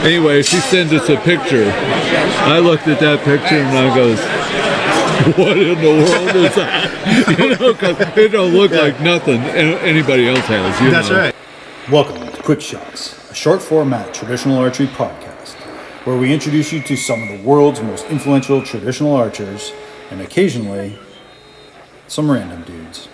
Anyway, she sent us a picture. I looked at that picture and I goes, what in the world is that? You know, because it don't look like nothing anybody else has. That's know. right. Welcome to Quick Shots, a short format traditional archery podcast, where we introduce you to some of the world's most influential traditional archers, and occasionally, some random dudes.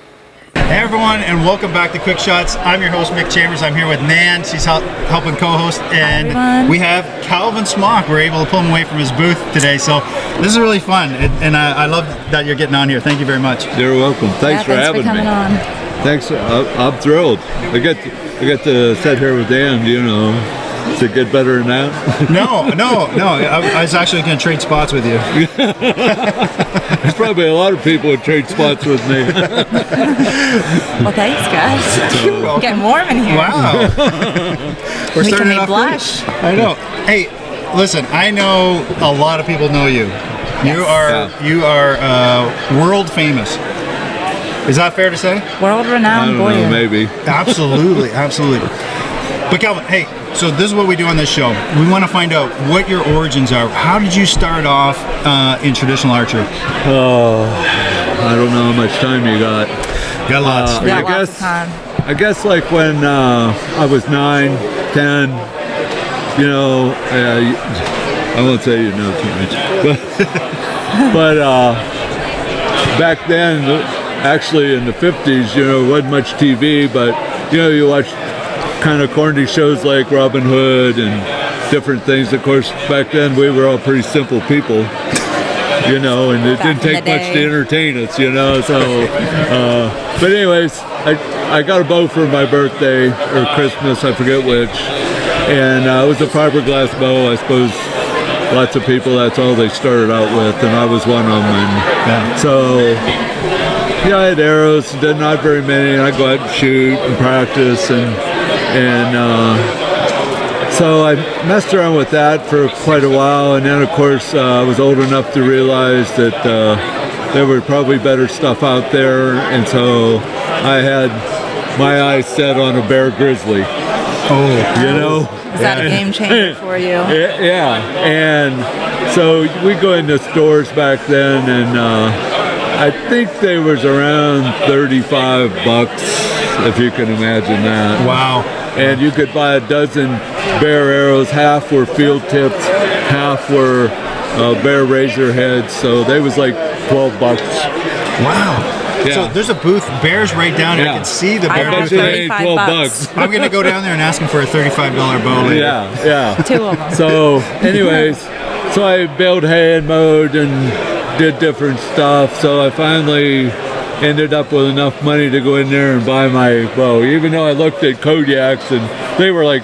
Hey everyone, and welcome back to Quick Shots. I'm your host, Mick Chambers. I'm here with Nan. She's helping co-host, and we have Calvin Smock. We're able to pull him away from his booth today, so this is really fun, and I love that you're getting on here. Thank you very much. You're welcome. Thanks for having coming me. On. Thanks. I'm thrilled. I get to sit here with Dan. You know, does it get better than that? No. I was actually going to trade spots with you. There's probably a lot of people who trade spots with me. Well, thanks, guys. Getting warm in here. Wow. We're starting making me off blush. great. I know. Hey, listen. I know a lot of people know you. Yes. You are world famous. Is that fair to say? World-renowned I don't know, boy. maybe. Absolutely. But Calvin, hey, so this is what we do on this show. We want to find out what your origins are. How did you start off in traditional archery? Oh, I don't know how much time you got. Got lots. Got lots of time. I guess like when I was 9, 10, you know, I won't say you know too much, but back then, actually in the 50s, you know, wasn't much TV, but you know, you watch kind of corny shows like Robin Hood and different things. Of course, back then we were all pretty simple people, you know, and it didn't take much to entertain us, you know. So, but anyways, I got a bow for my birthday or Christmas, I forget which, and it was a fiberglass bow. I suppose lots of people, that's all they started out with, and I was one of them. And so, yeah, I had arrows, did not very many, and I'd go out and shoot and practice, and so I messed around with that for quite a while, and then of course I was old enough to realize that there were probably better stuff out there, and so I had my eyes set on a bear grizzly. Oh, you know? Is that a game changer for you? Yeah, and so we go into stores back then, and I think they was around $35, if you can imagine that. wow. And you could buy a dozen bear arrows. Half were field tips, half were bear razor heads. So they was like $12. Wow. Yeah. So there's a booth, Bears right down here. I can see the bear I booth. have They ain't $35. $12. I'm going to go down there and ask him for a $35 bow later. Yeah. Two of them. So anyways, so I baled hay and mowed and did different stuff. So I finally ended up with enough money to go in there and buy my bow, even though I looked at Kodiaks and they were like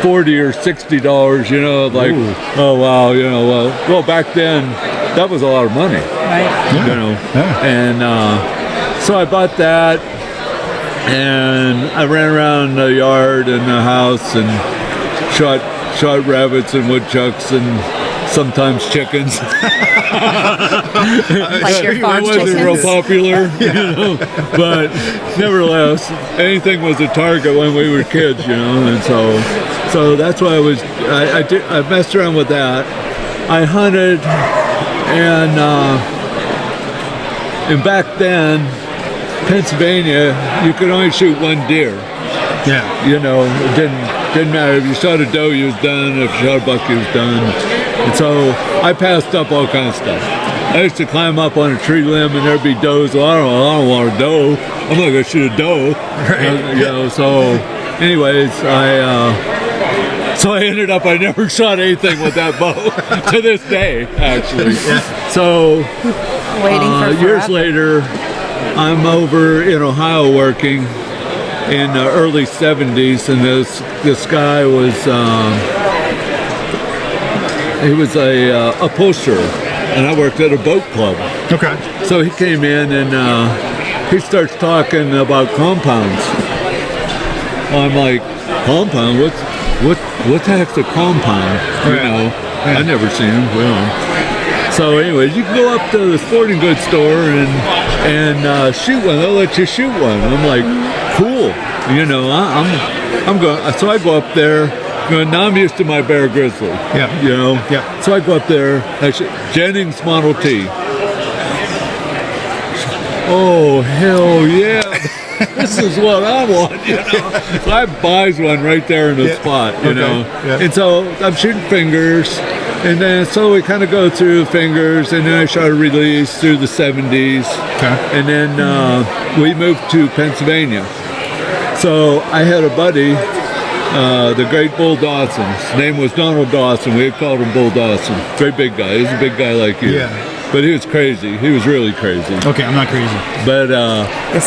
$40 or $60, you know, like, ooh. Oh wow, you know, well back then that was a lot of money, Right. you know. And so I bought that, and I ran around the yard and the house and shot rabbits and woodchucks and sometimes chickens. Like your farm It wasn't real chickens. popular, you know, but nevertheless, anything was a target when we were kids, you know, and so that's why I messed around with that. I hunted, and back then, Pennsylvania, you could only shoot one deer. Yeah. You know, it didn't matter if you shot a doe, you was done. If you shot a buck, you was done. And so I passed up all kinds of stuff. I used to climb up on a tree limb and there'd be does. Well, I don't want a doe. I'm not gonna shoot a doe. Right. You know. So, anyways, I ended up. I never shot anything with that bow to this day, actually. So Waiting for years forever. later, I'm over in Ohio working in the early 70s, and this guy was he was a upholsterer, and I worked at a boat club. Okay. So he came in and he starts talking about compounds. I'm like, compound? What the heck's a compound? You know, I never seen them. Well, so anyways, you can go up to the sporting goods store and shoot one. They'll let you shoot one. I'm like, cool. You know, I'm going. So I go up there now I'm used to my Bear Grizzly. Yeah. You know? Yeah. So I go up there, actually, Jennings Model T. Oh, hell yeah. This is what I want, you know. So I buys one right there in the spot, you know. Yeah. And so I'm shooting fingers, and then so we kind of go through fingers, and then I shot a release through the 70s. Okay. And then we moved to Pennsylvania. So I had a buddy, the great Bull Dawson. His name was Donald Dawson. We had called him Bull Dawson. Very big guy. He's a big guy like you. Yeah. But he was crazy. He was really crazy. Okay, I'm not crazy. But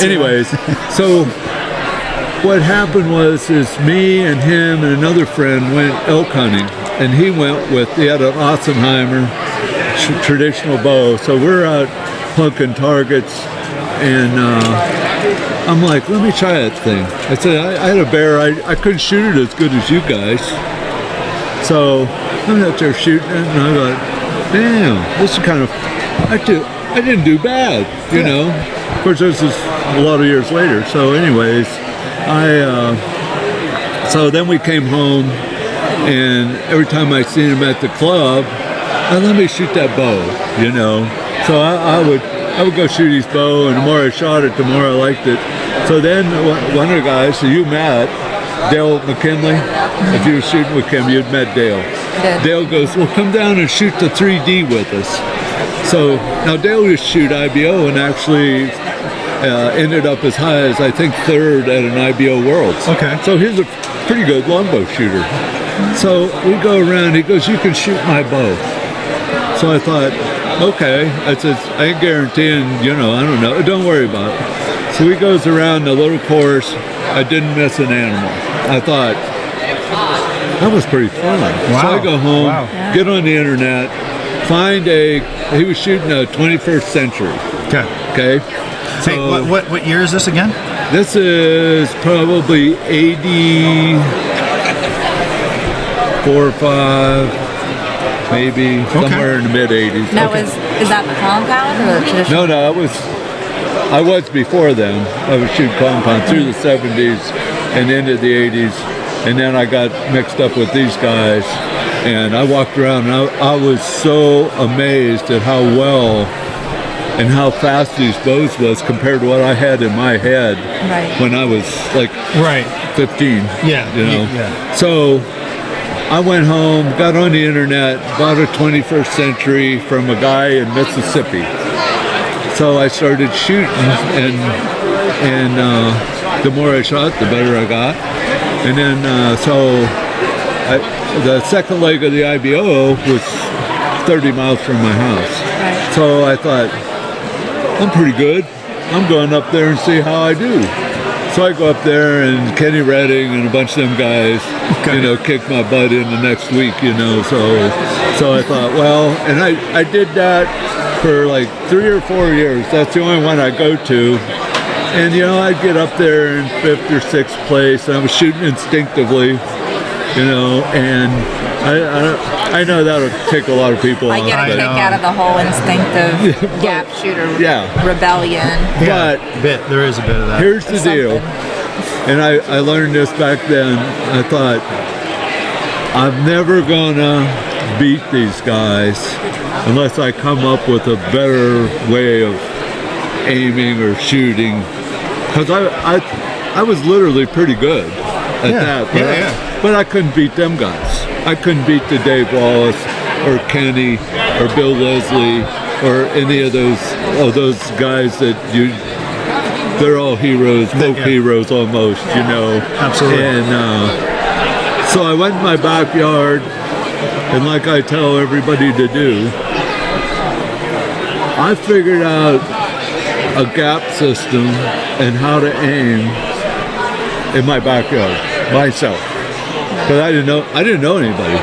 anyways, so what happened was is me and him and another friend went elk hunting, and he had an Ossenheimer traditional bow. So we're out plunking targets, and I'm like, let me try that thing. I said, I had a bear. I couldn't shoot it as good as you guys. So I'm out there shooting it, and I thought, damn, this is kind of, I didn't do bad, you know. Of course, this is a lot of years later. So anyways, so then we came home, and every time I seen him at the club, let me shoot that bow, you know. So I would go shoot his bow, and the more I shot it, the more I liked it. So then one of the guys, you met, Dale McKinley, if you were shooting with him, you'd met Dale. Dale goes, well, come down and shoot the 3D with us. So now Dale used to shoot IBO and actually ended up as high as, I think, third at an IBO Worlds. Okay. So he's a pretty good longbow shooter. So we go around, he goes, you can shoot my bow. So I thought, okay. I said, I ain't guaranteeing, you know, I don't know. Don't worry about it. So he goes around the little course. I didn't miss an animal. I thought, that was pretty fun. Wow. So I go home, Wow. get on the internet, he was shooting a 21st century. Okay. So Hey, what year is this again? this is probably 84 or 5, maybe somewhere in the mid 80s. Now, is that the compound or the traditional? No, I was before then. I was shooting compound through the 70s and into the 80s, and then I got mixed up with these guys, and I walked around, and I was so amazed at how well and how fast these bows was compared to what I had in my head when I was like 15. Yeah. You know? Yeah. So I went home, got on the internet, bought a 21st century from a guy in Mississippi. So I started shooting, and the more I shot, the better I got. And then the second leg of the IBO was 30 miles from my house. So I thought, I'm pretty good. I'm going up there and see how I do. So I go up there, and Kenny Redding and a bunch of them guys, you know, kicked my butt in the next week, you know. So I thought, well, and I did that for like 3 or 4 years. That's the only one I go to. And, you know, I'd get up there in 5th or 6th place, and I was shooting instinctively, you know, and I know that'll tick a lot of people I off. get a kick out of the whole instinctive gap shooter rebellion. Yeah, there is a bit of that. Here's the deal, and I learned this back then. I thought, I'm never gonna beat these guys unless I come up with a better way of aiming or shooting, because I was literally pretty good at that, but I couldn't beat them guys. I couldn't beat the Dave Wallace or Kenny or Bill Leslie or any of those guys that they're all heroes, folk heroes almost, you know. Absolutely. And so I went in my backyard, and like I tell everybody to do, I figured out a gap system and how to aim in my backyard myself, because I didn't know anybody.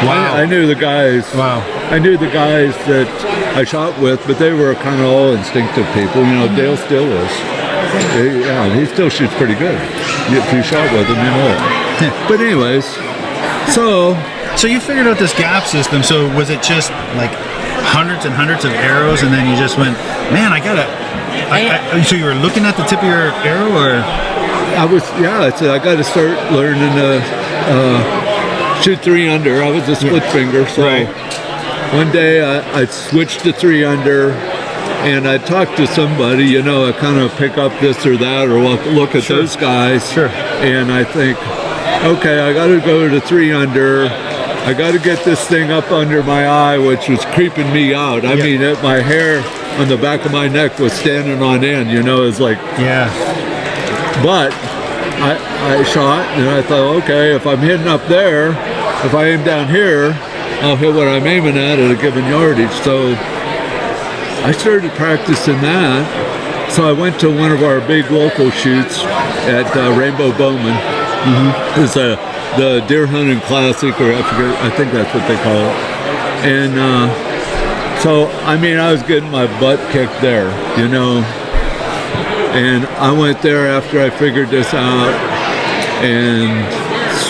Wow. I knew the guys. Wow. I knew the guys that I shot with, but they were kind of all instinctive people. You know, Dale still is. He still shoots pretty good. If you shot with him, you know it. But anyways, so you figured out this gap system. So was it just like hundreds and hundreds of arrows, and then you just went, man, so you were looking at the tip of your arrow, or? I said I got to start learning shoot 3 under. I was a split finger, so one day I switched to 3 under, and I talked to somebody, you know, I kind of pick up this or that, or look at those guys, and I think, okay, I got to go to 3 under. I got to get this thing up under my eye, which was creeping me out. I mean, my hair on the back of my neck was standing on end, you know, it's like, but I shot, and I thought, okay, if I'm hitting up there, if I aim down here, I'll hit what I'm aiming at a given yardage. So I started practicing that. So I went to one of our big local shoots at Rainbow Bowman. It's the Deer Hunting Classic, or I think that's what they call it. And so, I mean, I was getting my butt kicked there, you know. And I went there after I figured this out and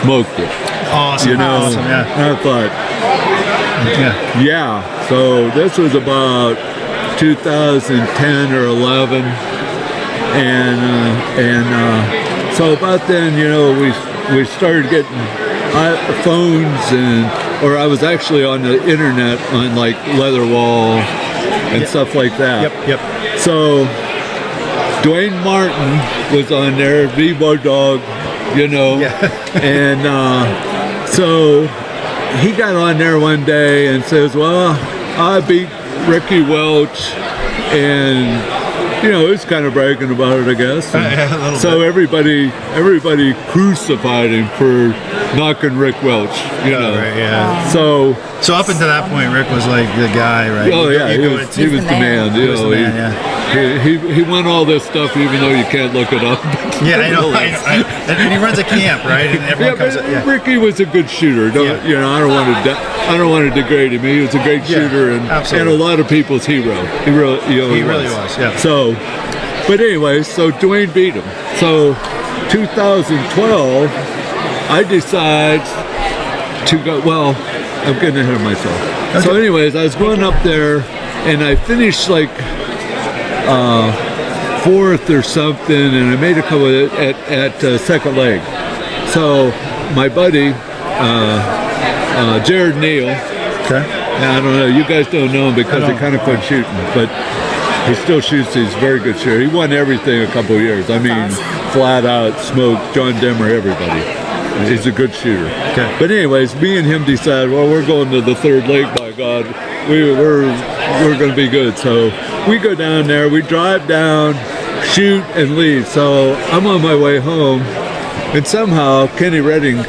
smoked it. Awesome. You know, awesome, and I thought, so this was about 2010 or 11, and so about then, you know, we started getting phones, or I was actually on the internet on like Leatherwall and stuff like that. So Dwayne Martin was on there, Vivo Dog, you know, and so he got on there one day and says, well, I beat Ricky Welch, and you know, he's kind of bragging about it, I guess. So everybody crucified him for knocking Rick Welch, you know. So up until that point, Rick was like the guy, right? Oh yeah, he was the man. You know, he won all this stuff, even though you can't look it up. I know. And he runs a camp, right? And everyone comes. Ricky was a good shooter. You know, I don't want to degrade him. He was a great shooter and a lot of people's hero. He really was. So, but anyway, so Dwayne beat him. So 2012, I decide to go. Well, I'm getting ahead of myself. So anyways, I was going up there, and I finished like 4th or something, and I made a couple at second leg. So my buddy Jared Neal, I don't know, you guys don't know him because he kind of quit shooting, but he still shoots. He's a very good shooter. He won everything a couple of years. I mean, flat out, Smock, John Demmer, everybody. He's a good shooter. But anyways, me and him decided, well, we're going to the 3rd leg, by God. We're going to be good. So we go down there, we drive down, shoot, and leave. So I'm on my way home, and somehow Kenny Redding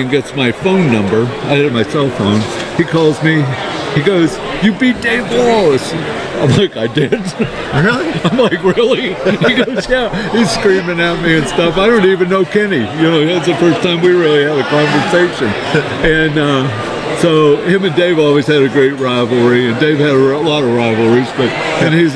gets my phone number. I had my cell phone. He calls me. He goes, "You beat Dave Wallace." I'm like, "I did?" Really? I'm like, "Really?" He goes, "Yeah." He's screaming at me and stuff. I don't even know Kenny. You know, that's the first time we really had a conversation. And so him and Dave always had a great rivalry, and Dave had a lot of rivalries, and he's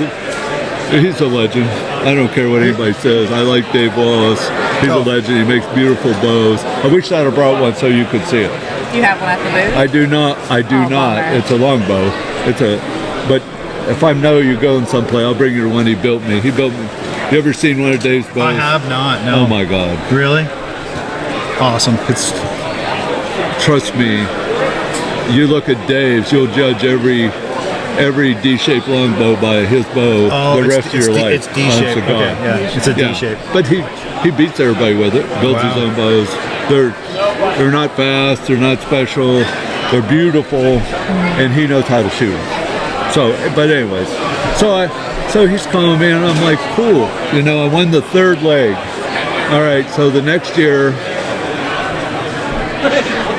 a legend. I don't care what anybody says. I like Dave Wallace. He's a legend. He makes beautiful bows. I wish I'd have brought one so you could see it. You have one at the booth? I do not. Bummer. It's a long bow. But if I know you're going someplace, I'll bring you the one he built me. He built me. You ever seen one of Dave's bows? I have not. No. Oh my God. Really? Awesome. Trust me. You look at Dave's, you'll judge every D-shaped longbow by his bow the rest of your life. It's D-shaped. It's a D-shape. But he beats everybody with it. Builds his own bows. They're not fast. They're not special. They're beautiful, and he knows how to shoot them. So, but anyways, so he's calling me, and I'm like, cool. You know, I won the 3rd leg. All right. So the next year,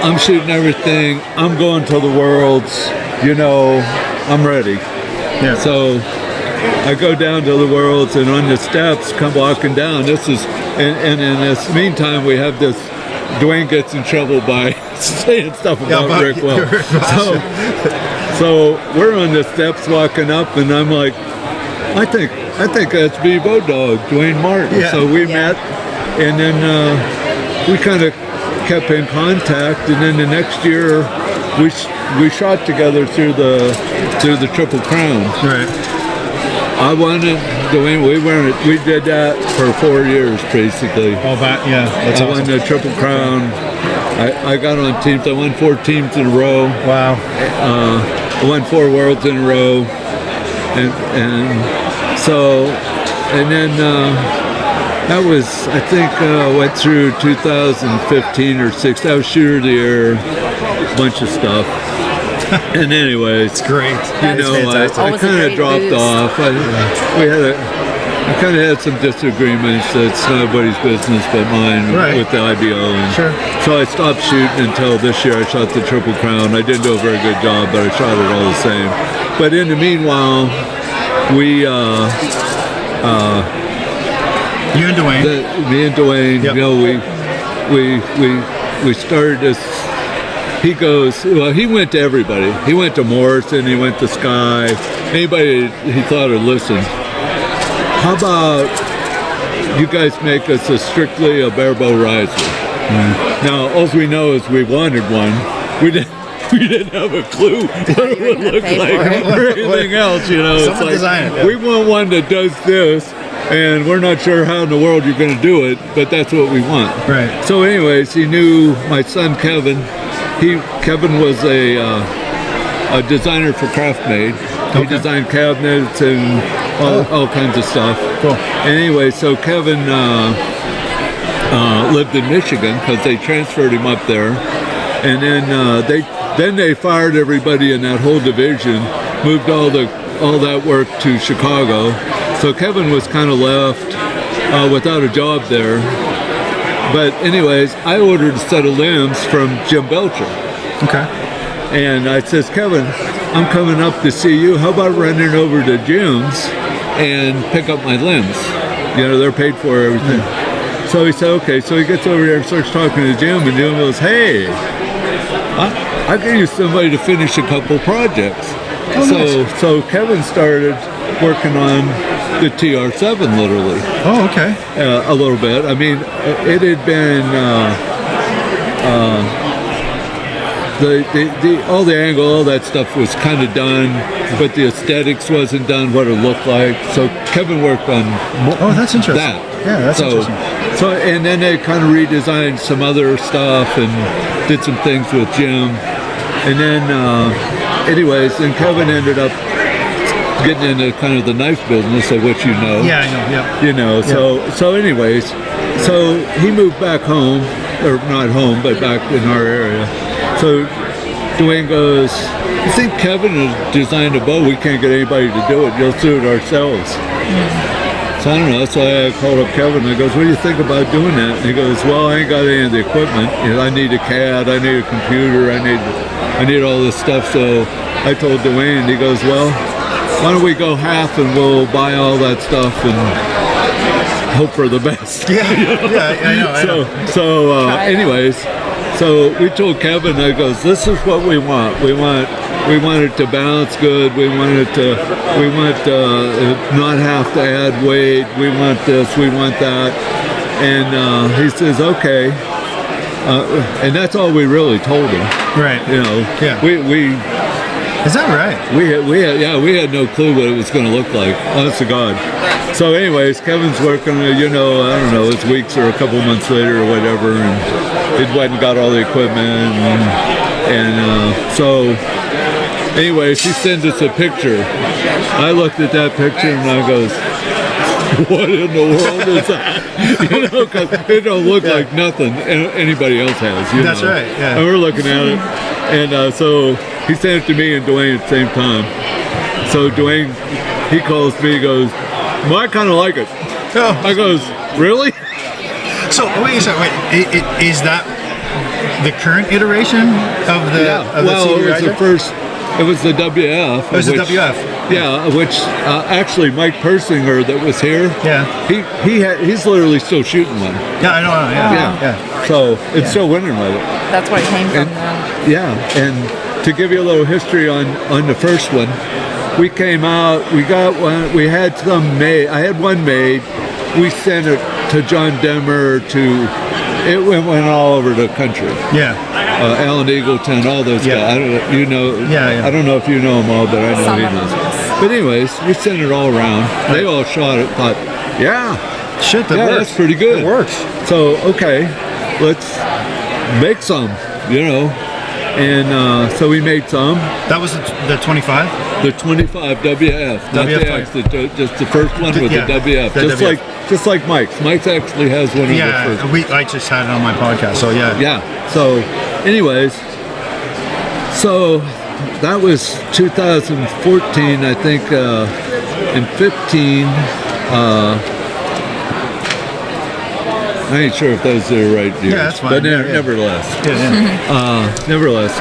I'm shooting everything. I'm going to the Worlds. You know, I'm ready. So I go down to the Worlds, and on the steps, come walking down. And in this meantime, we have this. Dwayne gets in trouble by saying stuff about Rick Welch. So we're on the steps walking up, and I'm like, I think that's Bevo Dog, Dwayne Martin. So we met, and then we kind of kept in contact, and then the next year we shot together through the Triple Crown. Right. I won it. Dwayne, we did that for 4 years basically. Oh, that's I won the Triple Crown, I got on teams. I won 4 teams in a row. Wow. I won 4 worlds in a row, and then that was, I think, went through 2015 or 6. I was shooter of the year, a bunch of stuff. And anyways, It's great. you know, I Always a kind of great dropped boost. off. I kind of had some disagreements. It's nobody's business but mine Right. with the IBO. And Sure. so I stopped shooting until this year. I shot the Triple Crown. I didn't do a very good job, but I shot it all the same. But in the meanwhile, we, You and Dwayne. me and Dwayne, Yep. you know, we started this. He goes, well, he went to everybody. He went to Morrison, he went to Sky, anybody he thought would listen. How about you guys make us strictly a barebow riser? Now, all we know is we wanted one. We didn't have a clue what it would look pay like for it. or anything else, you know. It's Someone like, designed it, yeah. we want one that does this, and we're not sure how in the world you're going to do it, but that's what we want. Right. So anyways, he knew my son Kevin. Kevin was a designer for Craftmade. He Okay. designed cabinets and all kinds of stuff. Cool. Anyway, so Kevin lived in Michigan because they transferred him up there, and then they fired everybody in that whole division, moved all that work to Chicago. So Kevin was kind of left without a job there. But anyways, I ordered a set of limbs from Jim Belcher. Okay. And I says, Kevin, I'm coming up to see you. How about running over to Jim's and pick up my limbs? You know, they're paid for everything. So he said, okay. So he gets over there and starts talking to Jim, and Jim goes, hey, I could use somebody to finish a couple projects. So Kevin started working on the TR7 literally. Oh, okay. A little bit. I mean, it had been all the angle, all that stuff was kind of done, but the aesthetics wasn't done what it looked like. So Kevin worked on Oh, that's interesting. that. Yeah, that's interesting. So and then they kind of redesigned some other stuff and did some things with Jim, and then anyways, then Kevin ended up getting into kind of the knife business of what you know. Yeah, I know. Yeah. You know, so anyways, so he moved back home, or not home, but back in our area. So Dwayne goes, you think Kevin has designed a bow? We can't get anybody to do it. You'll do it ourselves. So I don't know. So I called up Kevin. I goes, what do you think about doing that? And he goes, well, I ain't got any of the equipment. You know, I need a CAD. I need a computer. I need all this stuff. So I told Dwayne. He goes, well, why don't we go half and we'll buy all that stuff and hope for the best. Yeah, yeah, I know. So anyways, so we told Kevin, I goes, this is what we want. We want it to balance good. We want not have to add weight. We want this. We want that. And he says, okay. And that's all we really told him. Right. You know. Yeah. We. Is that right? We had no clue what it was going to look like, honest to God. So anyways, Kevin's working, you know, I don't know, it's weeks or a couple months later or whatever, and it went and got all the equipment, and so anyways, he sends us a picture. I looked at that picture and I goes, what in the world is that? You know, because it don't look like nothing anybody else has. You That's know? right, yeah. And we're looking at it, and so he sent it to me and Dwayne at the same time. So Dwayne, he calls me, he goes, well, I kind of like it. Oh. I goes, really? So wait a second. Wait, is that the current iteration of the Well, CE it was riser? the first. It was the WF. It was the WF. Yeah, which actually Mike Persinger that was here. Yeah. He's literally still shooting one. Yeah, I know. Yeah. Yeah. So it's still winning with it. That's where it came from. And, yeah, and to give you a little history on the first one, we came out, we got one, we had some made, I had one made, we sent it to John Demmer, it went all over the country. Yeah. Alan Eagleton, all those Yeah. guys, I don't know, you know, Yeah. I don't know if you know them all, but I know Some he of them, does. yes. But anyways, we sent it all around, they all shot it, thought, yeah, Shit, that yeah, works. that's pretty good. It works. So, okay, make some, you know. And so we made some. That was the 25? The 25 WF, not the X, just the first one with the WF. The WF. Just like Mike's. Mike's actually has one of the first. I just had it on my podcast, so yeah. Yeah. So, anyways, so that was 2014, I think. In 15, I ain't sure if those are the right years. Yeah, that's fine. But nevertheless. Nevertheless.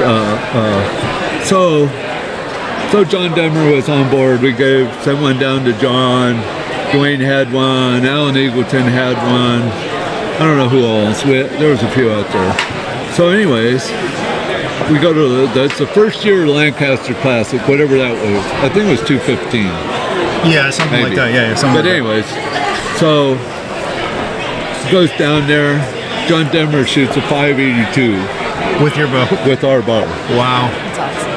So John Demmer was on board. We sent one down to John. Dwayne had one. Alan Eagleton had one. I don't know who else. There was a few out there. So anyways, we go to that's the first year Lancaster Classic, whatever that was. I think it was 215. Yeah, something maybe. like that. Yeah, something. But anyways, so goes down there. John Demmer shoots a 582 with your bow. With our bow. Wow. That's awesome.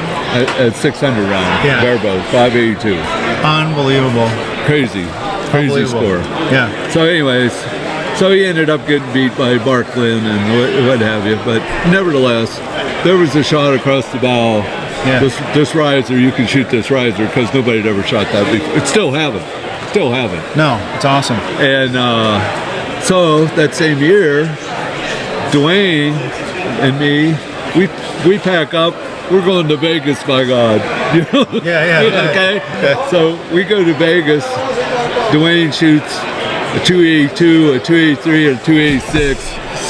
At 600 round. Yeah. Our bow, 582. Unbelievable. Crazy score. Yeah. So anyways, so he ended up getting beat by Mark Lynn and what have you. But nevertheless, there was a shot across the bow. Yeah. This riser, you can shoot this riser because nobody had ever shot that before. It's still haven't. No, it's awesome. And so that same year, Dwayne and me, we pack up. We're going to Vegas, by God. You know? Yeah. Okay. Yeah. So we go to Vegas. Dwayne shoots a 282, a 283, and a 286.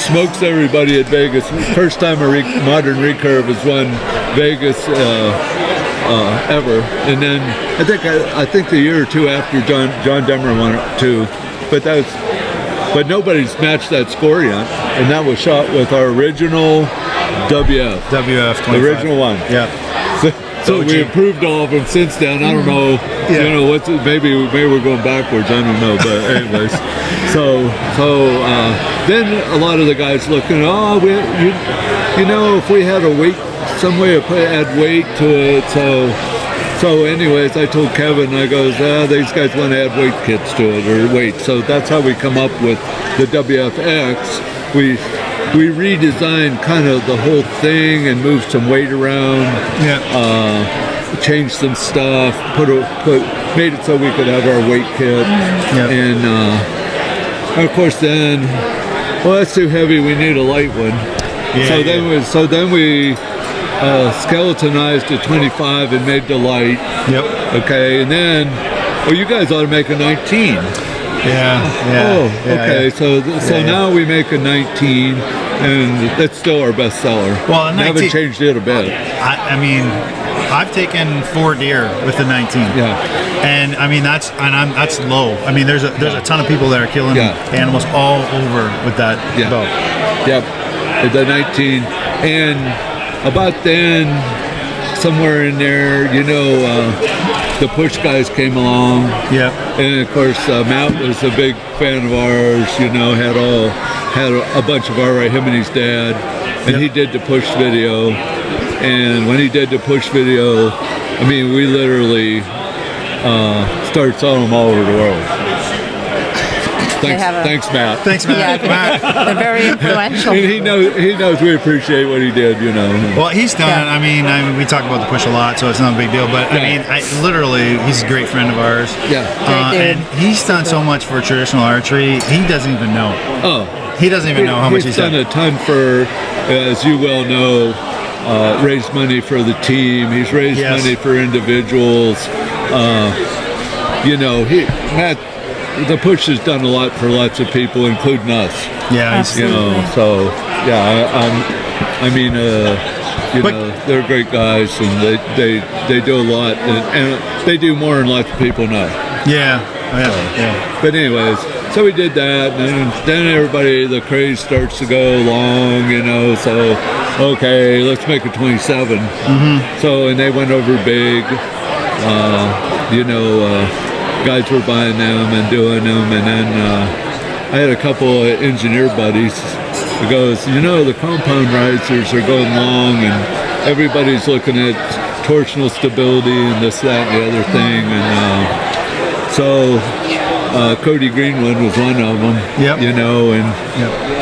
Smokes everybody at Vegas. First time a modern recurve has won Vegas ever. And then I think the year or two after John Demmer won it too. But nobody's matched that score yet. And that was shot with our original WF. WF 25. The original one. Yeah. So we improved all of them since then. I don't know. Yeah. You know maybe we're going backwards. I don't know. But anyways, so then a lot of the guys looking. You know, if we had a weight, some way to add weight to it. So anyways, I told Kevin. I goes, these guys want to add weight kits to it or weight. So that's how we come up with the WFX. We redesigned kind of the whole thing and moved some weight around. Yeah. Changed some stuff. Made it so we could have our weight kit. Yeah. And of course, then, that's too heavy. We need a light one. Yeah, so then we skeletonized a 25 and made the light. Yep. Okay, and then, you guys ought to make a 19. Yeah. Okay. So now we make a 19, and that's still our best seller. Well, a 19, we haven't changed it a bit. I mean, I've taken 4 deer with the 19. Yeah. And I mean that's low. I mean there's a ton of people that are killing animals all over with that bow. Yep. The 19, and about then, somewhere in there, you know. The push guys came along. Yeah. And of course, Matt was a big fan of ours. You know, had a bunch of him and his dad, and he did the push video. And when he did the push video, I mean, we literally started selling them all over the world. Thanks, Matt. Thanks, Matt. Yeah, they're very influential. And he knows we appreciate what he did, you know. Well, he's done. Yeah. I mean, we talk about the push a lot, so it's not a big deal. But I mean, literally, he's a great friend of ours. Yeah. And he's done so much for traditional archery. He doesn't even know. He doesn't even know how much he's done. He's done a ton for, as you well know, raised money for the team. He's raised money for individuals. You know, Matt. The push has done a lot for lots of people, including us. Yeah, you know. So I mean, you know, they're great guys, and they do a lot, and they do more than lots of people know. Yeah. But anyways, so we did that, and then everybody, the craze starts to go along, you know. So okay, let's make a 27. Mm-hmm. So and they went over big, you know. Guys were buying them and doing them, and then I had a couple of engineer buddies who goes, you know, the compound risers are going long, and everybody's looking at torsional stability and this, that, and the other thing, and so Cody Greenwood was one of them. Yep. You know, and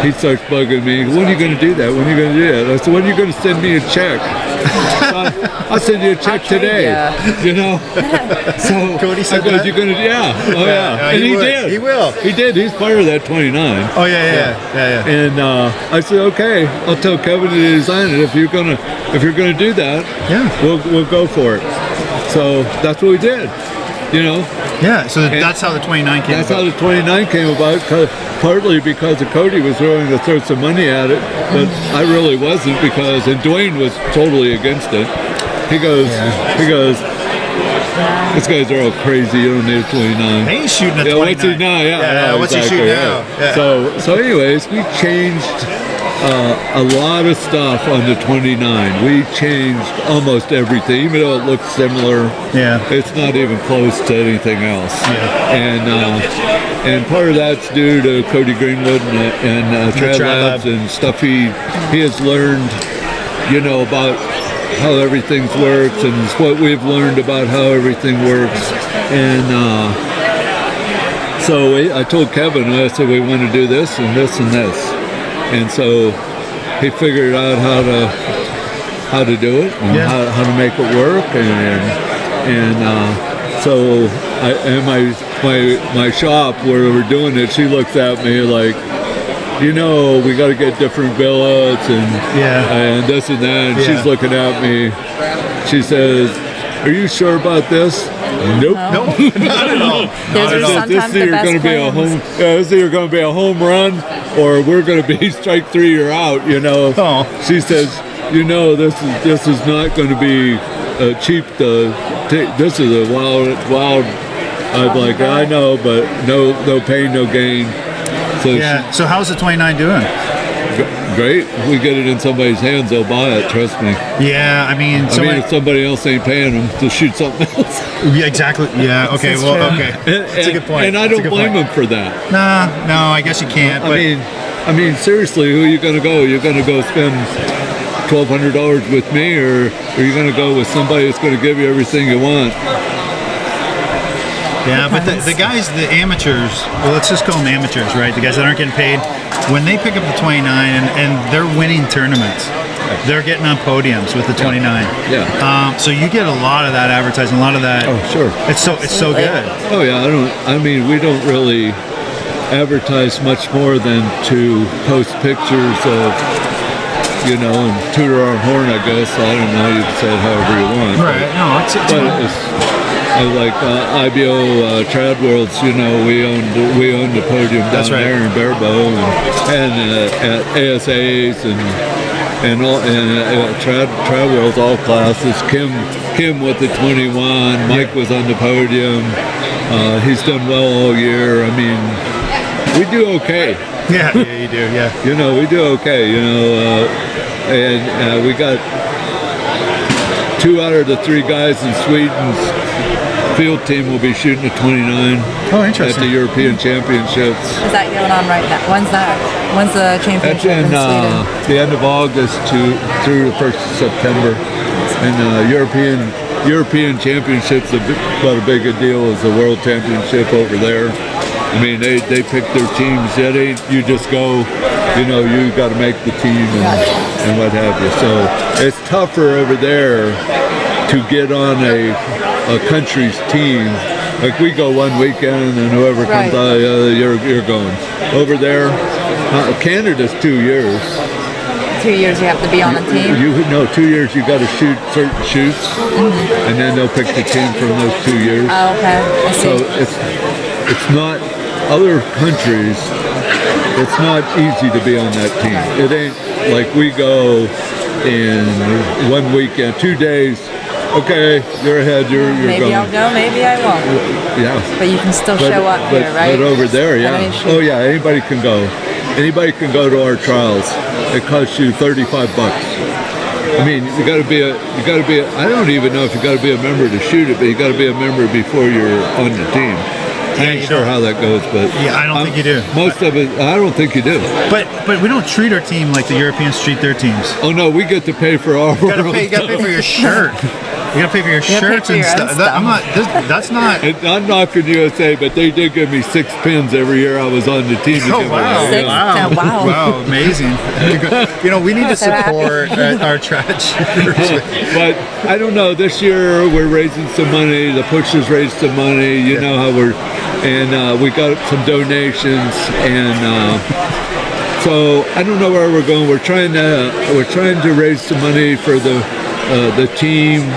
he starts bugging me. When are you going to do that? When are you going to do that? I said, when are you going to send me a check? I'll send you a check today. You know. So Cody said I goes, that? you're going to, and he did. He will. He did. He's part of that 29. Oh yeah. And I said, okay, I'll tell Kevin to design it. If you're gonna do that, we'll go for it. So that's what we did. You know. Yeah. So that's how the 29 came. That's how the 29 came about. Partly because Cody was willing to throw some money at it, but I really wasn't because, and Dwayne was totally against it. He goes, these guys are all crazy. You don't need a 29. He's shooting a 29. What's he now? Yeah, what's he shooting now? Yeah. So anyways, we changed a lot of stuff on the 29. We changed almost everything, even though it looks similar. Yeah. It's not even close to anything else. Yeah. And part of that's due to Cody Greenwood and Trad Labs and stuff he has learned, you know, about how everything works and what we've learned about how everything works. And so I told Kevin, I said, we want to do this and this and this. And so he figured out how to do it and how to make it work. So in my shop where we're doing it, she looks at me like, you know, we got to get different billets and this and that. And she's looking at me. She says, "Are you sure about this?" Nope. Nope. Not at all. This is either going to be a home. This is either going to be a home run, or we're going to be strike three. You're out. You know. Oh. She says, "You know, this is not going to be cheap to take. This is a wild." I'm like, I know, but no pain, no gain. So So how's the 29 doing? Great. If we get it in somebody's hands, they'll buy it. Trust me. Yeah, I mean, if somebody else ain't paying them to shoot something else. Yeah, exactly. Yeah. Okay. Well. Okay. That's a good point. And I don't blame them for that. Nah. No, I guess you can't. But I mean, seriously, who are you going to go? You're going to go spend $1,200 with me, or are you going to go with somebody that's going to give you everything you want? Yeah, but the guys, the amateurs, well, let's just call them amateurs, right? The guys that aren't getting paid, when they pick up the 29 and they're winning tournaments, they're getting on podiums with the 29. Yeah. So you get a lot of that advertising, a lot of that. Oh, sure. It's so good. Oh yeah, we don't really advertise much more than to post pictures of, you know, and tutor our horn, I guess. I don't know, you can say it however you want. Right. No, it's like IBO Trad Worlds, you know, we owned the podium down there in Barebow and at ASAs and Trad Worlds all classes. Kim with the 21. Mike was on the podium. He's done well all year. I mean, we do okay. Yeah, you do. Yeah. You know, we do okay. You know, and we got 2 out of the 3 guys in Sweden's field team will be shooting a 29 at the European Championships. Is that going on right now? When's the championship in Sweden? the end of August through the 1st of September. And European Championships, about a big a deal as the World Championship over there. I mean, they pick their teams. You just go, you know, you got to make the team and what have you. So it's tougher over there to get on a country's team. Like we go one weekend and whoever comes out, you're going. Over there, Canada's 2 years. 2 years you have to be on a team? 2 years you got to shoot certain shoots, and then they'll pick the team from those 2 years. Oh, okay. I see. So it's not, other countries, it's not easy to be on that team. It ain't like we go in 1 weekend, 2 days. Okay, you're ahead. You're maybe going. I'll go. Maybe I won't. Yeah. But you can still show up here, right? But over there, yeah. Oh yeah, anybody can go. Anybody can go to our trials. It costs you $35. I mean, you got to be I don't even know if you got to be a member to shoot it, but you got to be a member before you're on the team. I ain't sure how that goes, but I don't think you do. Most of it, I don't think you do. But we don't treat our team like the Europeans treat their teams. Oh no, we get to pay for our. You gotta pay for your shirt. You gotta pay for your gotta pay shirts for and your own stuff. I'm not. That's not. And I'm knocking USA, but they did give me 6 pins every year I was on the team. Oh wow! Six? Wow! Wow. Wow! Amazing. We need to support our trash shooters. But I don't know. This year we're raising some money. The push has raised some money. You know how and we got some donations, and so I don't know where we're going. We're trying to raise some money for the team,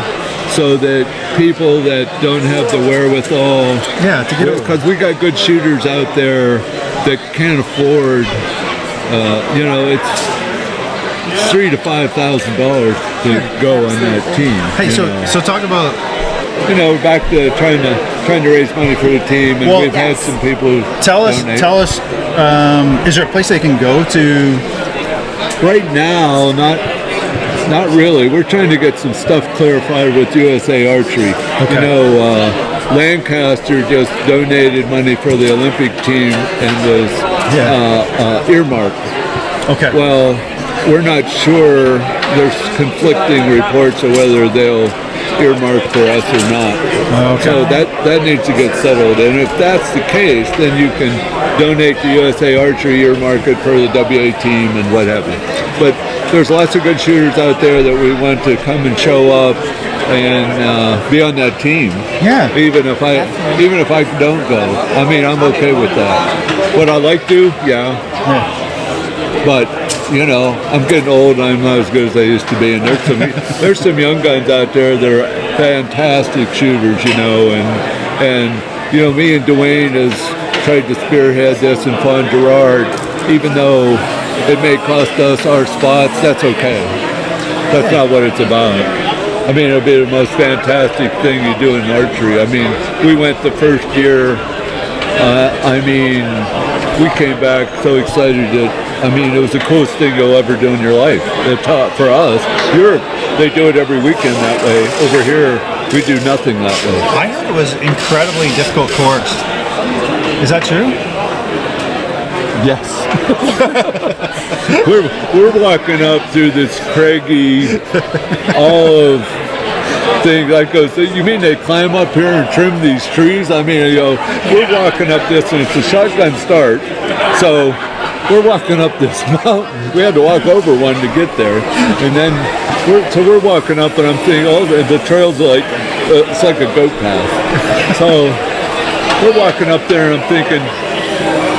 so that people that don't have the wherewithal, To get over. because we got good shooters out there that can't afford. It's $3,000 to $5,000 to go on that team. Hey, so talk about. Back to trying to raise money for the team, and we've had some people Tell us. Is there a place they can go to? Right now, not really. We're trying to get some stuff clarified with USA Archery. Okay. Lancaster just donated money for the Olympic team and was earmarked. Okay. Well, we're not sure. There's conflicting reports of whether they'll earmark for us or not. Okay. So that needs to get settled. And if that's the case, then you can donate to USA Archery, earmark it for the WA team and what have you. But there's lots of good shooters out there that we want to come and show up and be on that team. Yeah. Even if I don't go, I mean, I'm okay with that. Would I like to? Yeah. But I'm getting old. And I'm not as good as I used to be. And there's some young guns out there that are fantastic shooters. And me and Dwayne has tried to spearhead this in Fond Gerard, even though it may cost us our spots. That's okay. That's not what it's about. I mean, it'll be the most fantastic thing you do in archery. I mean, we went the first year. We came back so excited that, it was the coolest thing you'll ever do in your life. For us, they do it every weekend that way. Over here, we do nothing that way. I heard it was incredibly difficult course. Is that true? Yes. we're walking up through this craggy olive thing. I go, so you mean they climb up here and trim these trees? We're walking up this, and it's a shotgun start. So we're walking up this mountain. We had to walk over one to get there, and then we're walking up, and I'm thinking, the trail's like it's like a goat path. So we're walking up there, and I'm thinking,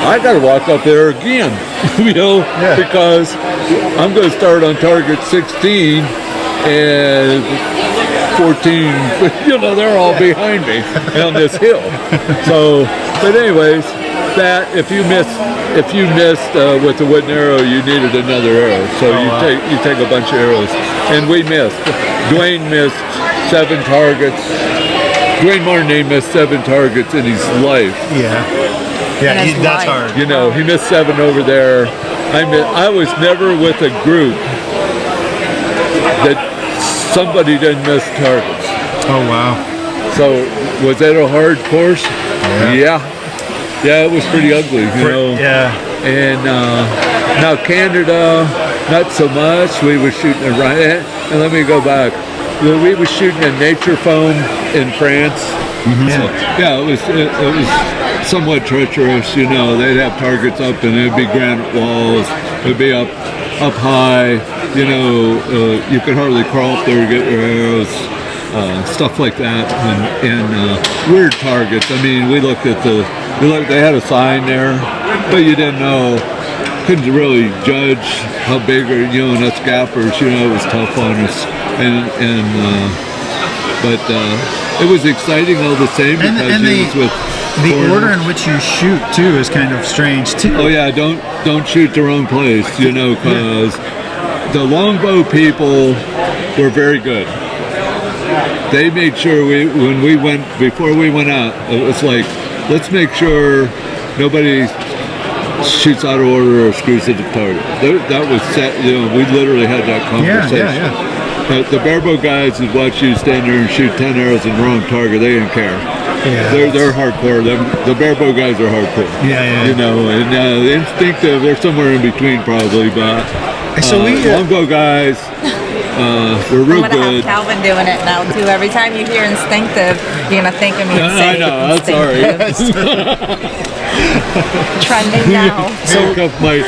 I got to walk up there again, because I'm going to start on target 16 and 14. They're all behind me on this hill. So, but anyways, that if you missed with the wooden arrow, you needed another arrow. So you take a bunch of arrows, and we missed. Dwayne missed 7 targets. Dwayne Martin missed 7 targets in his life. That's hard. He missed 7 over there. I was never with a group that somebody didn't miss targets. Oh wow. So was that a hard course? Yeah, it was pretty ugly, Yeah. And now Canada, not so much. We were shooting and let me go back. We were shooting a nature foam in France. Mm-hmm. So, it was somewhat treacherous. They'd have targets up, and it'd be granite walls. It'd be up high. You could hardly crawl up there to get your arrows. Stuff like that, and weird targets. We looked at they had a sign there, but you didn't know, couldn't really judge how big or, and us gappers, it was tough on us, but it was exciting all the same, because it was with the order in which you shoot too is kind of strange too. Oh yeah, don't shoot the wrong place, because the longbow people were very good. They made sure before we went out, it was like, let's make sure nobody shoots out of order or screws at the target. That was set, we literally had that conversation. Yeah. The barebow guys would watch you stand there and shoot 10 arrows in the wrong target. They didn't care. Yeah. They're hardcore. The barebow guys are hardcore. And the instinctive, they're somewhere in between probably, but longbow guys, we're I'm real gonna have good. Calvin doing it now too. Every time you hear instinctive, you're gonna think of me and say I know, that's all right. Trending now. Handcuff my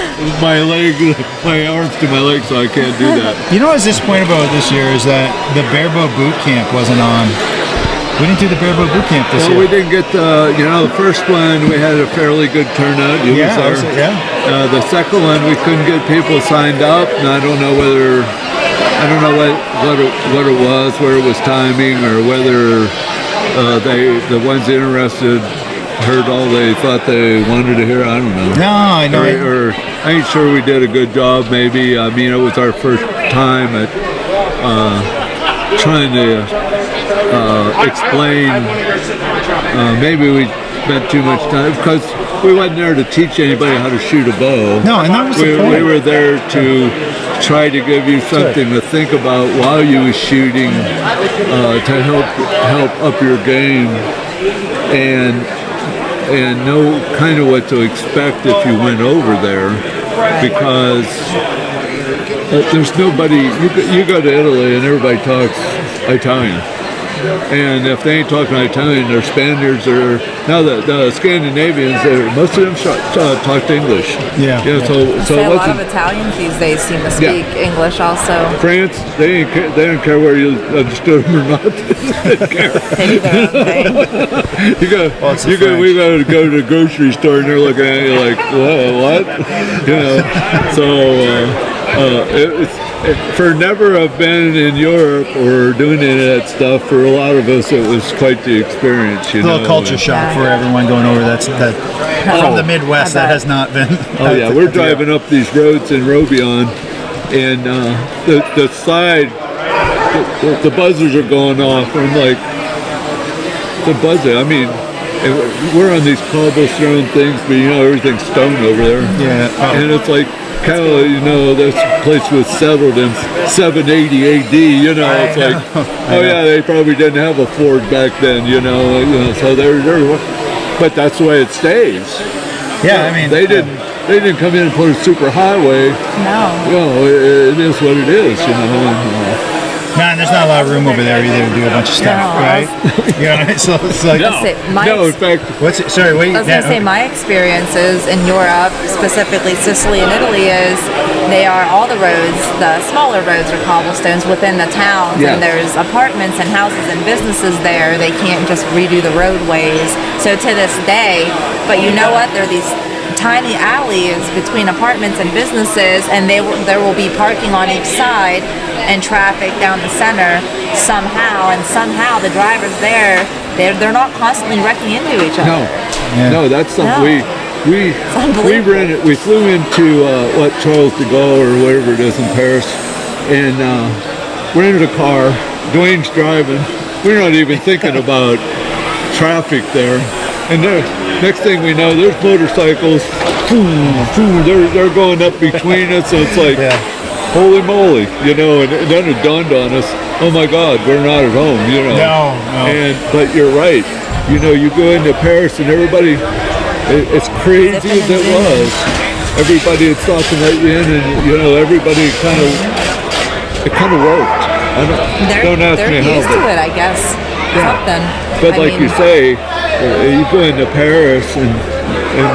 leg, my arms to my legs, so I can't do that. You know what's disappointing about this year is that the Barebow Boot Camp wasn't on. We didn't do the Barebow Boot Camp this Well, year. we didn't get the first one. We had a fairly good turnout. You Yeah, was there. The second one, we couldn't get people signed up, and I don't know what it was, whether it was timing or whether the ones interested heard all they thought they wanted to hear. I don't know. No, I know. Or I ain't sure we did a good job. Maybe I mean it was our first time at trying to explain. Maybe we spent too much time because we wasn't there to teach anybody how to shoot a bow. No, and that was the point. We were there to try to give you something to think about while you was shooting, to help up your game and know kind of what to expect if you went over there, because there's nobody. You go to Italy and everybody talks Italian. And if they ain't talking Italian, they're Spaniards or now the Scandinavians. Most of them talked English. Yeah. So A lot of Italians these days seem to speak English also. France, they didn't care whether you understood them or not. They didn't care. They do their own thing. We go to the grocery store and they're looking at you like, what? For never have been in Europe or doing any of that stuff, for a lot of us it was quite the experience. A little culture shock for everyone going over from the Midwest that has not been. Oh yeah, we're driving up these roads in Robion, and the side, the buzzers are going off. And I'm like, the buzzer. I mean, we're on these cobblestone things, but everything's stone over there. Yeah, and it's like. This place was settled in 780 AD. It's like, they probably didn't have a Ford back then. So they're, but that's the way it stays. Yeah, I mean, they didn't come in and put a super highway. No. It is what it is. And there's not a lot of room over there either to do a bunch of stuff, right? So it's like in fact, what's it? Sorry, wait. I was going to say my experiences in Europe, specifically Sicily and Italy, is all the roads, the smaller roads are cobblestones within the towns, and there's apartments and houses and businesses there. They can't just redo the roadways. So to this day, but you know what? There are these tiny alleys between apartments and businesses, and there will be parking on each side and traffic down the center somehow the drivers they're not constantly wrecking into each other. No, that's something we flew into Charles de Gaulle or whatever it is in Paris, and rented a car. Dwayne's driving. We're not even thinking about traffic there, and next thing we know, there's motorcycles. They're going up between us, so it's like, holy moly, and then it dawned on us, oh my God, we're not at home, No. But you're right. You go into Paris and everybody, it's crazy as it was. Everybody had stopped and let you in, and everybody kind of worked. Don't ask me how. They're used to it, I guess. Something. But you say, you go into Paris and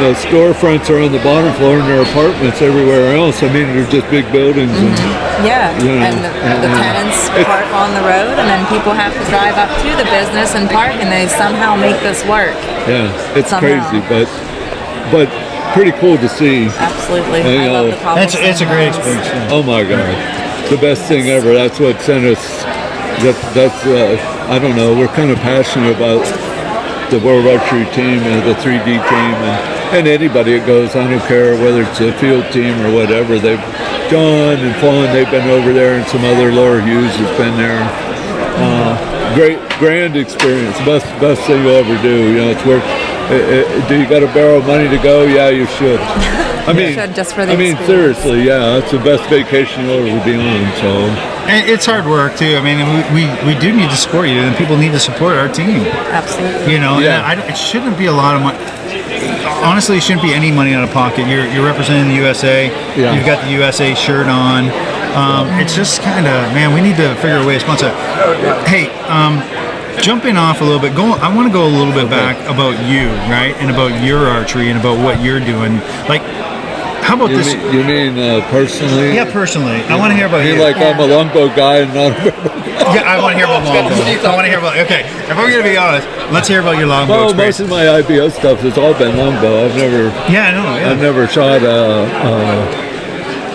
the storefronts are on the bottom floor and there are apartments everywhere else. I mean, they're just big buildings. And, and the tenants park on the road, and then people have to drive up to the business and park, and they somehow make this work. Yeah, it's crazy, but pretty cool to see. Absolutely. I love the cobblestone. It's a great experience. Yeah. Oh my God, the best thing ever. That's what sent us. That's I don't know. We're kind of passionate about the World Archery team and the 3D team and anybody that goes. I don't care whether it's a field team or whatever. John and Fawn, they've been over there, and some other Laura Hughes has been there. Great, grand experience. Best thing you'll ever do. It's worth. Do you got to borrow money to go? Yeah, you should. You should, just for the experience. Seriously, it's the best vacation you'll ever be on. So. And it's hard work too. I mean, we do need to support you, and people need to support our team. Absolutely. It shouldn't be a lot of money. Honestly, it shouldn't be any money out of pocket. You're representing the USA. Yeah. You've got the USA shirt on. It's just kind of, man, we need to figure a way to sponsor. Hey, jumping off a little bit, I want to go a little bit back about you, right? And about your archery and about what you're doing. Like, how about this? You mean personally? Yeah, personally. I want to hear about you. Like I'm a longbow guy and not a barebow guy? Yeah, I want to hear about longbow. I want to hear about, okay, if we're going to be honest, let's hear about your longbow Well, experience. most of my IBO stuff has all been longbow. I've never... Yeah, I know. Yeah. I've never shot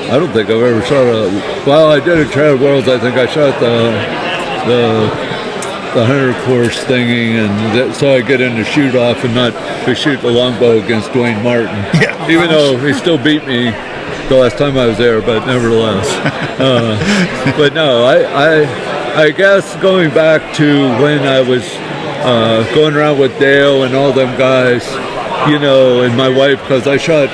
I don't think I've ever shot well, I did at Trail Worlds. I think I shot the 100 course thingy, and so I get into shoot off and not to shoot the longbow against Dwayne Martin. Yeah. Even though he still beat me the last time I was there, but nevertheless. But no, I guess going back to when I was going around with Dale and all them guys, and my wife, because I shot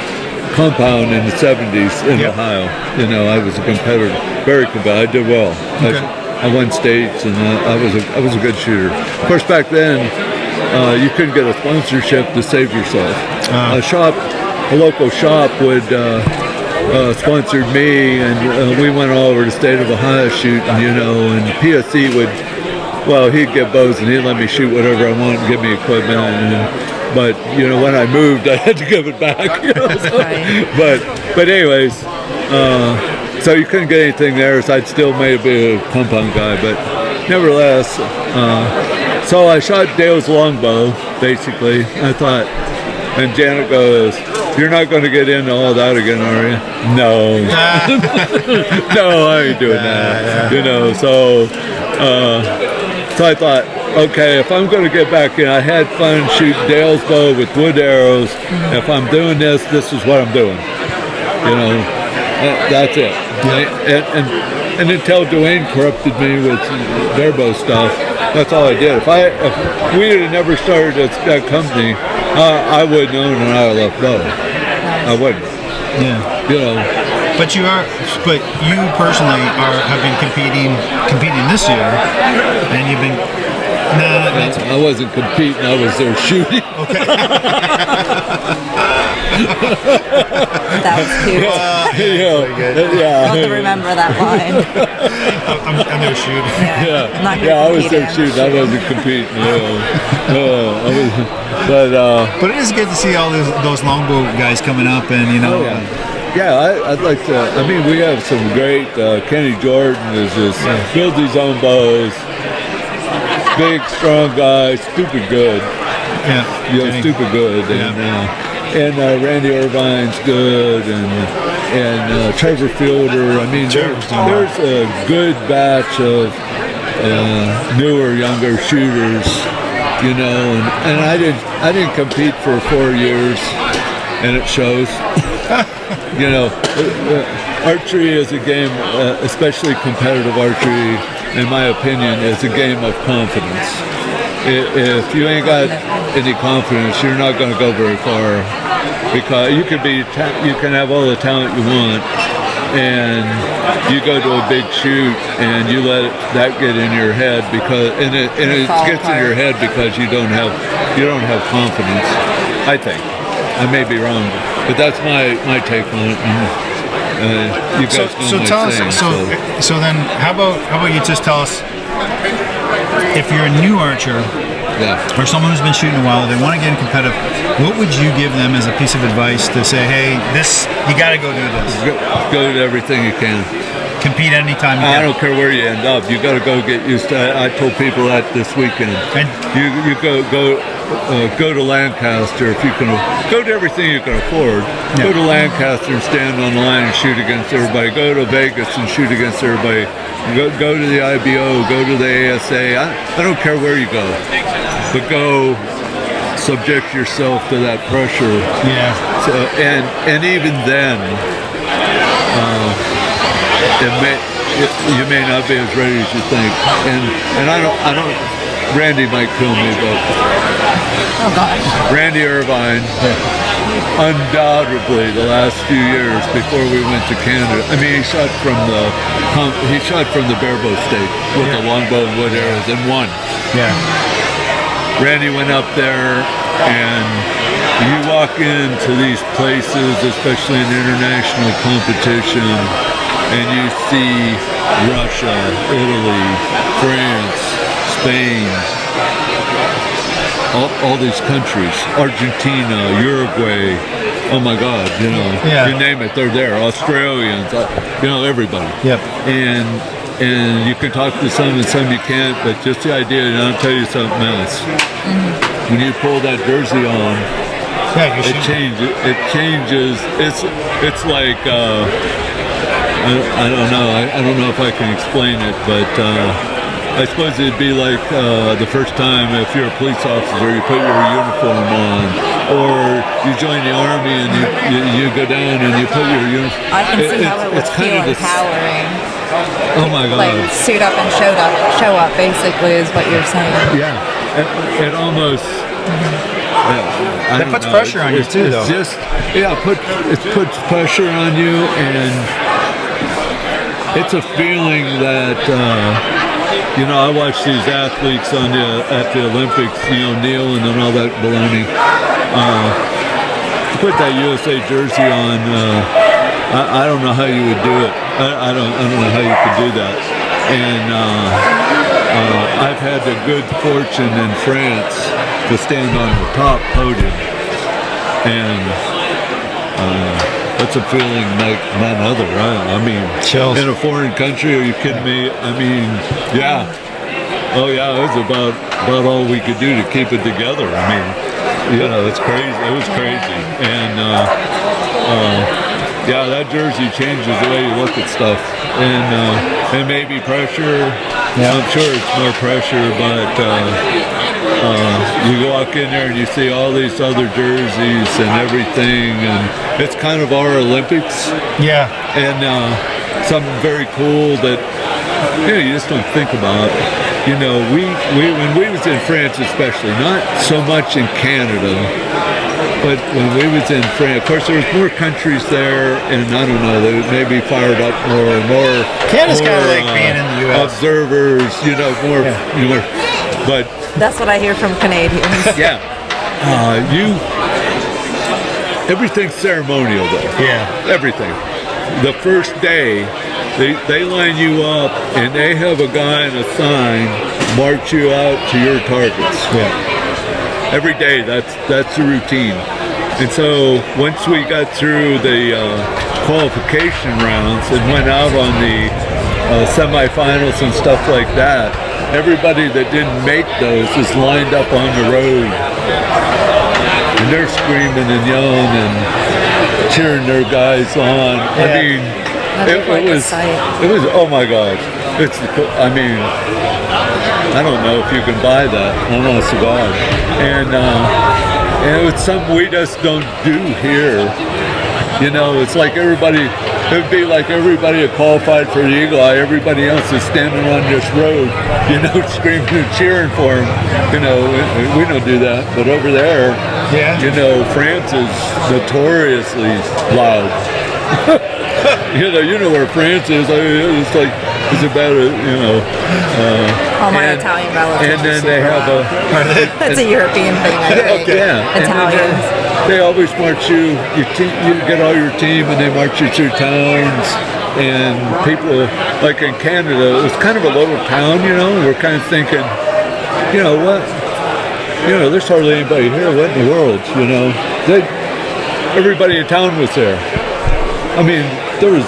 compound in the 70s in Ohio. I was a competitor, very competitive. I did well. Okay. I won states, and I was a good shooter. Of course, back then you couldn't get a sponsorship to save yourself. A local shop would sponsored me, and we went all over the state of Ohio shooting. And PSC would, he'd get bows and he'd let me shoot whatever I want and give me equipment. But when I moved, I had to give it back. But anyways, so you couldn't get anything there. So I'd still maybe be a compound guy, but nevertheless. So I shot Dale's longbow basically. I thought, and Janet goes, "You're not going to get into all that again, are you?" No, no, I ain't doing that. So I thought, okay, if I'm going to get back in, I had fun shooting Dale's bow with wood arrows. If I'm doing this is what I'm doing. That's it. And until Dwayne corrupted me with their bow stuff, that's all I did. If we had never started that company, I wouldn't own an ILF bow. I wouldn't. Yeah. But you personally have been competing this year, and you've been. I wasn't competing. I was there shooting. Okay. That was cute. Yeah. I'll have to remember that line. I'm there shooting. I was there shooting. I wasn't competing. But it is good to see all those longbow guys coming up, and I'd like to. I mean, we have some great. Kenny Jordan builds his own bows. Big, strong guy, stupid good. Stupid good. And Randy Irvine's good, and Trevor Fielder. I mean, there's a good batch of newer, younger shooters. And I didn't compete for 4 years, and it shows. Archery is a game, especially competitive archery, in my opinion, is a game of confidence. If you ain't got any confidence, you're not going to go very far, because you can have all the talent you want, and you go to a big shoot and you let that get in your head it gets in your head because you don't have confidence. I think I may be wrong, but that's my take on it. You guys know tell saying, us. So then, how about you just tell us, if you're a new archer, or someone who's been shooting a while, they want to get in competitive, what would you give them as a piece of advice to say, hey, you got to go do this? Go to everything you can. Compete anytime you can. I don't care where you end up. You got to go get used to it. I told people that this weekend. And you go to Lancaster if you can. Go to everything you can afford. Yeah. Go to Lancaster and stand on the line and shoot against everybody. Go to Vegas and shoot against everybody. Go to the IBO. Go to the ASA. I don't care where you go, but go subject yourself to that pressure. Yeah. So, and even then. You may not be as ready as you think, and I don't. Randy might kill me, but Randy Irvine, undoubtedly, the last few years before we went to Canada. I mean, he shot from the barebow state with the longbow and wood arrows and won. Yeah. Randy went up there, and you walk into these places, especially in international competition. and you see Russia, Italy, France, Spain, all these countries, Argentina, Uruguay, oh my God, you name it, they're there. Australians, everybody. Yep. And you can talk to some and some you can't, but just the idea, and I'll tell you something else. When you pull that jersey on, it changes. It changes. It's like I don't know. I don't know if I can explain it, but I suppose it'd be like the first time if you're a police officer, you put your uniform on, or you join the army and you go down and you put your uniform. I can see how it would feel empowering. Oh my God! Like suit up and show up. Basically, is what you're saying. Yeah, it almost. That puts pressure on you too, though. Just it puts pressure on you, and it's a feeling that I watch these athletes at the Olympics, kneeling and all that baloney. Put that USA jersey on. I don't know how you would do it. I don't know how you could do that. And I've had the good fortune in France to stand on the top podium, and that's a feeling like none other. I mean, chills. In a foreign country, are you kidding me? I mean, yeah. Oh yeah, it was about all we could do to keep it together. I mean, it's crazy. It was crazy, and that jersey changes the way you look at stuff, and maybe pressure. Yeah. I'm sure it's more pressure, but you walk in there and you see all these other jerseys and everything, and it's kind of our Olympics. Yeah. And something very cool that you just don't think about. We when we was in France, especially, not so much in Canada, but when we was in France, of course, there was more countries there, and I don't know, they maybe fired up more. Canada's kind of like being in the U.S. Observers, more. Yeah. But that's what I hear from Canadians. Yeah, everything's ceremonial though. Yeah, everything. The first day, they line you up, and they have a guy and a sign march you out to your targets. Yeah. Every day, that's the routine. And so once we got through the qualification rounds and went out on the semifinals and stuff like that, everybody that didn't make those is lined up on the road, and they're screaming and yelling and cheering their guys on. Yeah. I mean, it was oh my God. I mean, I don't know if you can buy that, honest to God. And it's something we just don't do here. It's like everybody, it would be like everybody that qualified for the Eagle Eye, everybody else is standing on this road, screaming and cheering for them. We don't do that. But over there, France is notoriously loud. You know where France is. It's like, it's about all my Italian relatives. And then they have it's a European thing, I think. Yeah. Italians. They always march you. You get all your team, and they march you through towns. And people, like in Canada, it was kind of a little town. We're kind of thinking, what? There's hardly anybody here. What in the world? Everybody in town was there. I mean, there was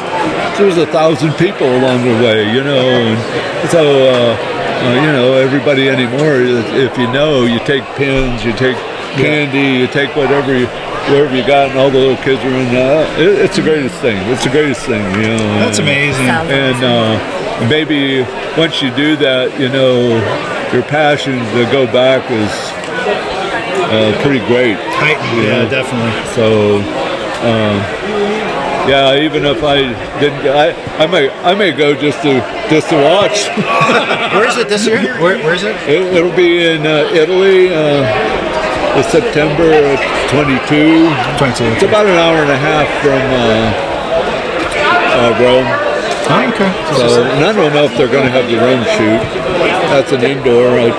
1,000 people along the way, and so everybody anymore. If you take pins, you take candy, you take whatever you got, and all the little kids are in there. It's the greatest thing. It's the greatest thing, That's amazing. And maybe once you do that, your passion to go back is pretty great. Heightened, yeah, definitely. So. Yeah, even if I didn't, I may go just to watch. Where is it this year? Where is it? It'll be in Italy, September 22. It's about an hour and a half from Rome. Oh, okay. So, and I don't know if they're going to have the Rome shoot. That's an indoor. I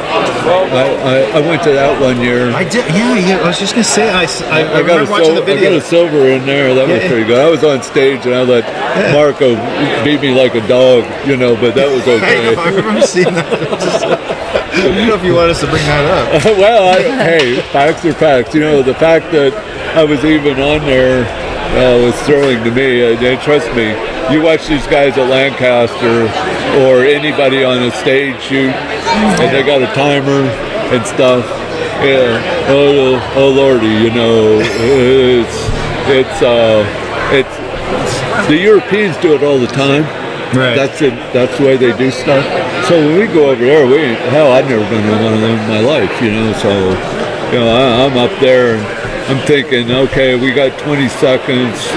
went to that one year. I did. Yeah. I was just gonna say. I got remember watching the video. I got a silver in there. That was pretty good. I was on stage and I let Marco beat me like a dog, but that was okay. I remember seeing that. I don't know if you want us to bring that up. Well, hey, facts are facts. The fact that I was even on there was thrilling to me. And trust me, you watch these guys at Lancaster or anybody on a stage shoot, and they got a timer and stuff. Yeah. Oh lordy, it's the Europeans do it all the time. Right. That's it. That's the way they do stuff. So when we go over there, I've never been to one of them in my life, So, I'm up there and I'm thinking, okay, we got 20 seconds.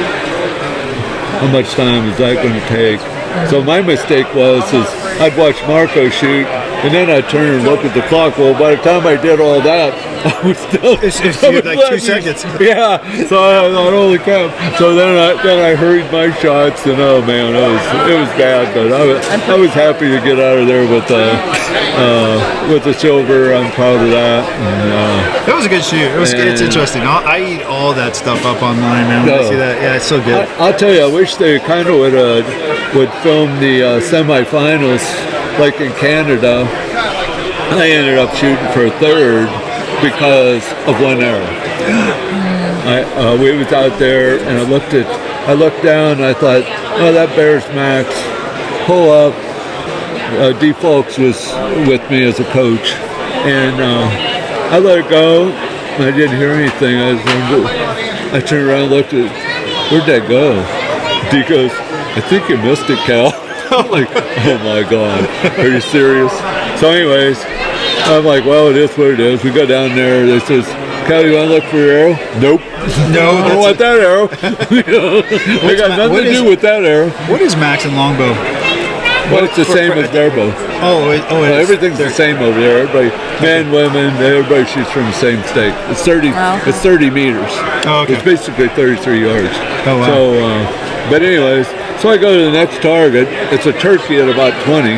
How much time is that going to take? So my mistake is I'd watch Marco shoot, and then I'd turn and look at the clock. Well, by the time I did all that, I was still you had like 2 seconds. Yeah. So I thought, holy cow. So then I hurried my shots, and oh man, it was bad. But I was happy to get out of there with the silver. I'm proud of that. And, that was a good shoot. It's interesting. I eat all that stuff up online, man. When I see that, yeah, it's so good. I'll tell you, I wish they kind of would film the semifinals like in Canada. I ended up shooting for third because of one arrow. We was out there and I looked down and I thought, oh, that bears max. Pull up. D. Folks was with me as a coach, and I let it go. I didn't hear anything. I turned around and looked at, where'd that go? D goes, I think you missed it, Cal. I'm like, oh my God, are you serious? So anyways, I'm like, well, it is what it is. We go down there, they says, Cal, you want to look for your arrow? Nope. No, I don't want that arrow. I got nothing to do with that arrow. What is max and longbow? Well, it's the same as their bow. Everything's the same over there. Everybody, men, women, everybody shoots from the same stake. It's 30. Wow. It's 30 meters. Oh, okay. It's basically 33 yards. Oh, wow. So, but anyways, so I go to the next target. It's a turkey at about 20.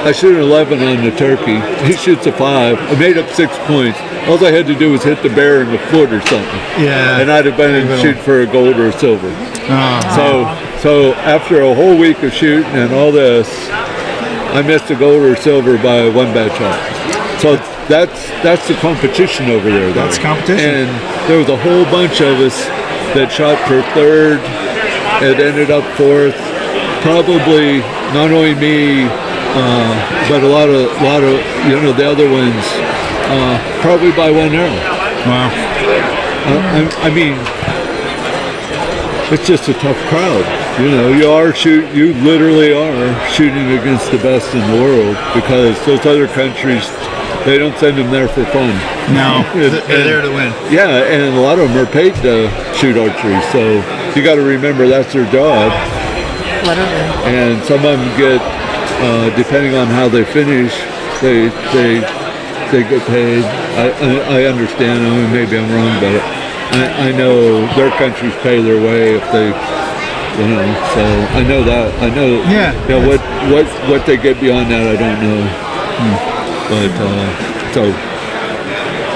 I shoot an 11 on the turkey. He shoots a 5. I made up 6 points. All I had to do was hit the bear in the foot or something. Yeah. And I'd have been in shoot for a gold or a silver. Oh. So after a whole week of shooting and all this, I missed a gold or silver by one bad shot. So that's the competition over there. That's competition. And there was a whole bunch of us that shot for third. It ended up fourth. Probably not only me, but a lot of the other ones, probably by one arrow. Wow. I mean, it's just a tough crowd. You literally are shooting against the best in the world, because those other countries, they don't send them there for fun. No, they're there to win. Yeah, and a lot of them are paid to shoot archery, so you got to remember that's their job. Literally. And some of them get, depending on how they finish, they get paid. I understand. Maybe I'm wrong, but I know their countries pay their way if they, so I know that. I know. Yeah. What they get beyond that, I don't know. But so.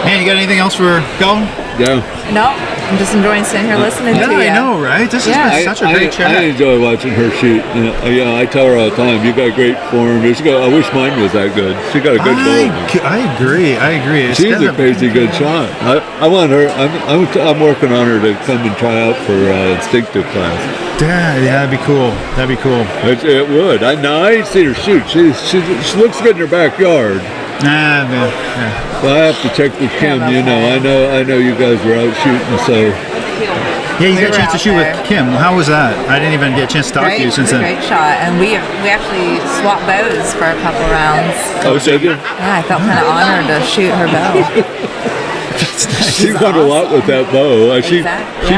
Man, you got anything else for Calvin? Yeah. No, I'm just enjoying sitting here listening to you. I know, right? This has been such a great chat. I enjoy watching her shoot. I tell her all the time, you got great form. I wish mine was that good. She got a good bow. I agree. She's a crazy good shot. I want her. I'm working on her to come and try out for instinctive class. Yeah, that'd be cool. It would. I see her shoot. She looks good in her backyard. Nah, man. Yeah. Well, I have to check with Kim. I know you guys were out shooting, so. Yeah, you got a chance to shoot with Kim. How was that? I didn't even get a chance to talk to you since then. Great shot, and we actually swapped bows for a couple rounds. Oh, did you? Yeah, I felt kind of honored to shoot her bow. She's won a lot with that bow. She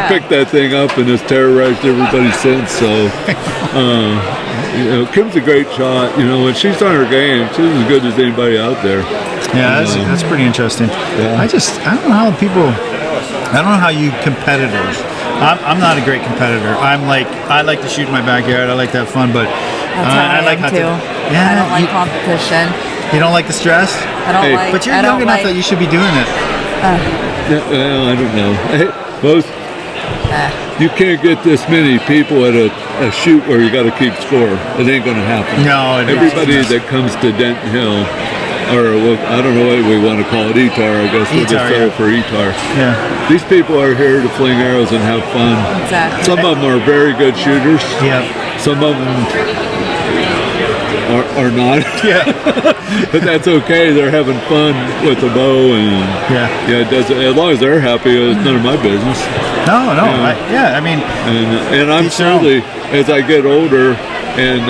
picked that thing up and has terrorized everybody since. So, Kim's a great shot. When she's on her game, she's as good as anybody out there. Yeah, that's pretty interesting. Yeah. I don't know how I don't know how you competitors. I'm not a great competitor. I like to shoot in my backyard. I like to have fun, but That's how I like am how too. Yeah, I don't like competition. You don't like the stress? I don't like. But you're I young don't enough like, that you should be doing it. Well, I don't know. Most you can't get this many people at a shoot where you got to keep score. It ain't going to happen. No, Everybody that comes to Denton Hill, or I don't know what we want to call it, ETAR. I guess we'll just settle for ETAR. Yeah. These people are here to fling arrows and have fun. Exactly. Some of them are very good shooters. Yeah. Some of them are not. Yeah. But that's okay. They're having fun with the bow, and it doesn't. As long as they're happy, it's none of my business. No. I mean, and I'm slowly, as I get older, and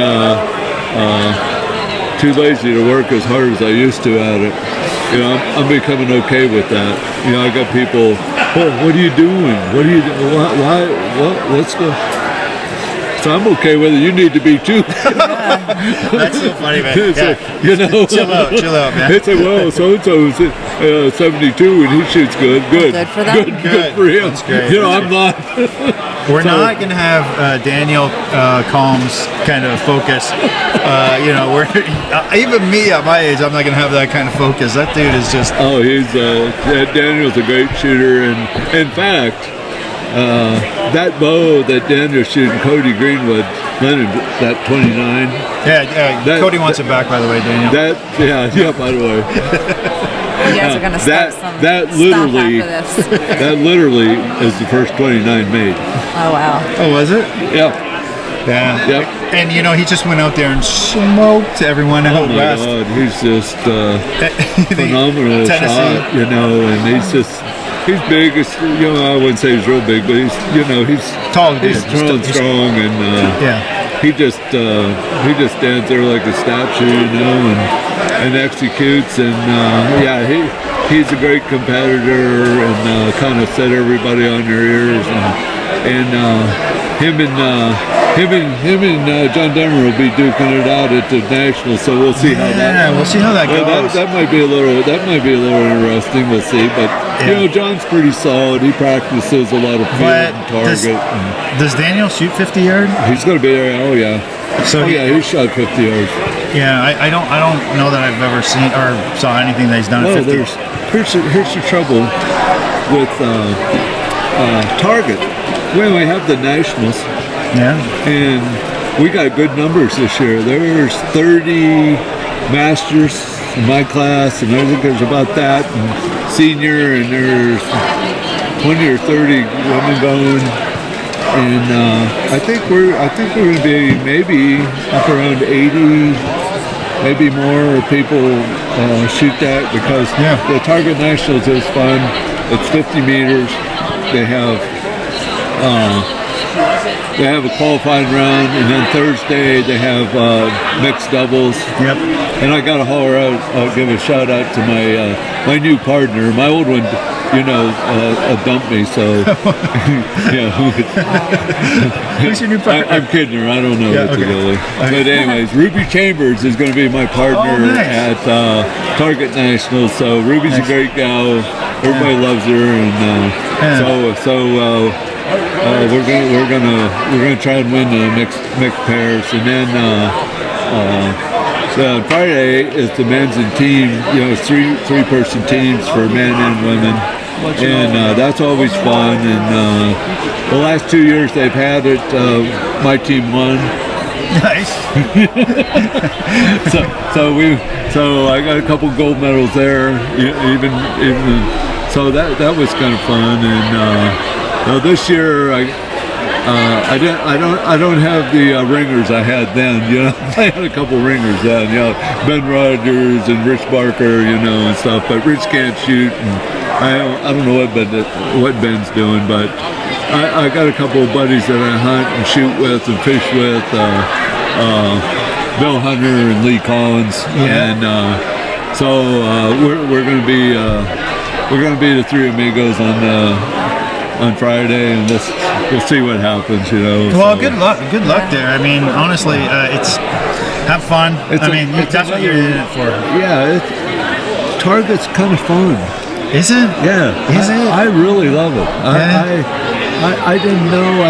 too lazy to work as hard as I used to at it. You know, I'm becoming okay with that. You know, I got people. What are you doing? What are you? Why? What's the? So I'm okay with it. You need to be too. that's so funny, man. You know, chill out, man. It's like, well, so-and-so's 72 and he shoots good. Good for them. Good for him. That's great. You know, I'm not. We're not going to have Daniel Calm's kind of focus. You know, we're even me at my age, I'm not going to have that kind of focus. That dude is just. Oh, Daniel's a great shooter, and in fact. That bow that Daniel's shooting, Cody Greenwood, that 29. Yeah. Cody wants it back, by the way, Daniel. By the way. You guys are gonna start some that stuff literally, after this. that literally is the first 29 made. Oh wow. Oh, was it? Yeah. Yeah. Yep. And you know, he just went out there and smoked everyone out west. Oh my God, he's just phenomenal shot, you know, and he's big. You know, I wouldn't say he's real big, but he's tall, dude. He's strong, and he just stands there like a statue, you know, and executes, and he's a great competitor, and kind of set everybody on their ears, and him and John Denver will be duking it out at the National, so we'll see how that. We'll see how that goes. That might be a little interesting. We'll see, but you know, John's pretty solid. He practices a lot of field and target. Does Daniel shoot 50 yard? He's going to be there. Oh yeah. So he shot 50 yards. Yeah, I don't know that I've ever seen or saw anything that he's done at 50. Here's the trouble with target. When we have the Nationals. Yeah. And we got good numbers this year. There's 30 masters in my class, and I think there's about that, and senior, and there's 20 or 30 women going. And I think we're going to be maybe up around 80, maybe more people shoot that, because the Target Nationals is fun. It's 50 meters. They have a qualifying round, and then Thursday they have mixed doubles. Yep. And I got to holler out, give a shout out to my new partner. My old one, dumped me, so Who's your new partner? I'm kidding her. I don't know what to go with. But anyways, Ruby Chambers is going to be my partner at Target Nationals. So Ruby's a great gal. Everybody loves her, and we're gonna try and win the mixed pairs, and then Friday is the men's and team. You know, it's three-person teams for men and women, and that's always fun. And the last 2 years they've had it, my team won. Nice. So I got a couple gold medals there, even. So that was kind of fun, and this year I don't have the ringers I had then. You know, I had a couple ringers then. You know, Ben Rogers and Rich Barker, and stuff. But Rich can't shoot, and I don't know what Ben's doing, but I got a couple of buddies that I hunt and shoot with and fish with. Bill Hunter and Lee Collins, and so we're going to be the three amigos on Friday, and we'll see what happens. Well, good luck there. I mean, honestly, it's have fun. That's what you're in it for. Yeah, Target's kind of fun. Is it? Yeah. Is it? I really love it. I didn't know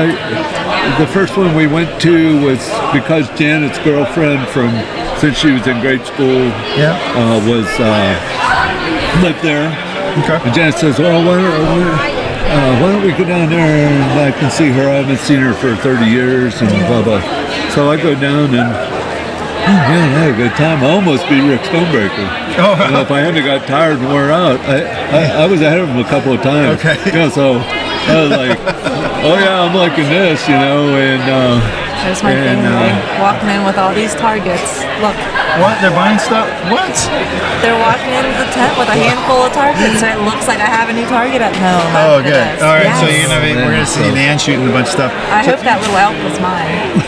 the first one we went to was because Janet's girlfriend since she was in grade school, lived there. Okay. And Janet says, well, why don't we go down there and I can see her? I haven't seen her for 30 years and blah, blah. So I go down and, I had a good time. I almost beat Rick Stonebreaker. Oh, if I hadn't got tired and wore out, I was ahead of him a couple of times. Okay. So I was like, oh yeah, I'm liking this, and There's my family walking in with all these targets. Look, What? They're buying stuff? What? they're walking into the tent with a handful of targets, so it looks like I have a new target at home. Oh, after good. this. All right, Yes. so we're gonna see Nan shooting a bunch of stuff. I hope that little elk was mine.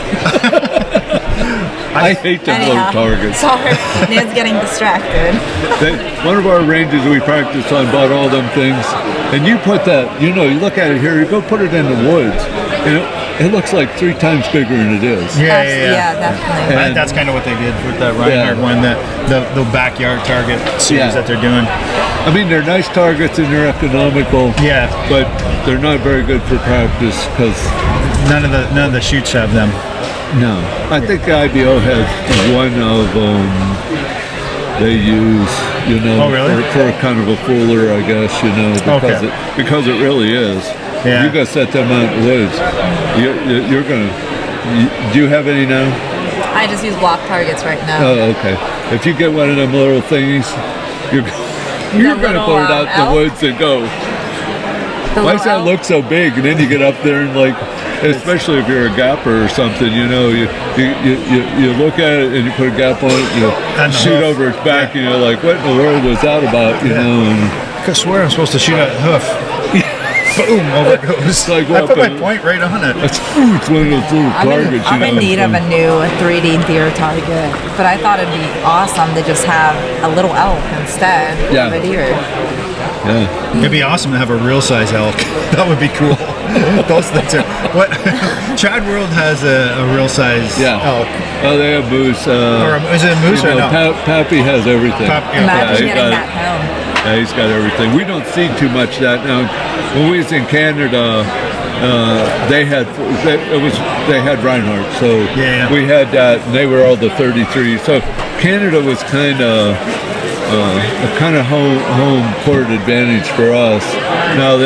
I hate to Anyhow, blow targets. sorry, Nan's getting distracted. One of our ranges we practiced on bought all them things, and you put that, you look at it here, you go put it in the woods, and it looks like 3 times bigger than it is. Yeah, definitely. And- That's kind of what they did with that Reinhardt one, the backyard target series that they're doing. I mean, they're nice targets and they're economical. Yeah. But they're not very good for practice because None of the shoots have them. no. I think IBO has one of them they use, Oh, really? for a kind of a fooler, I guess, because it really is. Yeah. You got to set them out in the woods. You're gonna. Do you have any now? I just use block targets right now. Oh, okay. If you get one of them little thingies, you're gonna little, put it out in elk? the woods and go. The Why does that little look so big? And then you get up there and especially if you're a gapper or something, you look at it and you put a gap on it, you And the shoot hoof. over its back, and you're like, what in the world was that about? I could swear I'm supposed to shoot at hoof. Boom, over it goes. like I put my weapon. point right on it. It's one of those little targets. I'm in need of a new 3D deer target, but I thought it'd be awesome to just have a little elk instead of a deer. Yeah. It'd be awesome to have a real size elk. That would be cool. Those things are what Chad World has a real size elk. Oh, they have moose. Or is it a moose or no? Pappy has everything. Imagine he getting does. that home. Yeah, he's got everything. We don't see too much of that now. When we was in Canada, they had Reinhardt, so we had that, and they were all the 33. So Canada was kind of a home court advantage for us. Now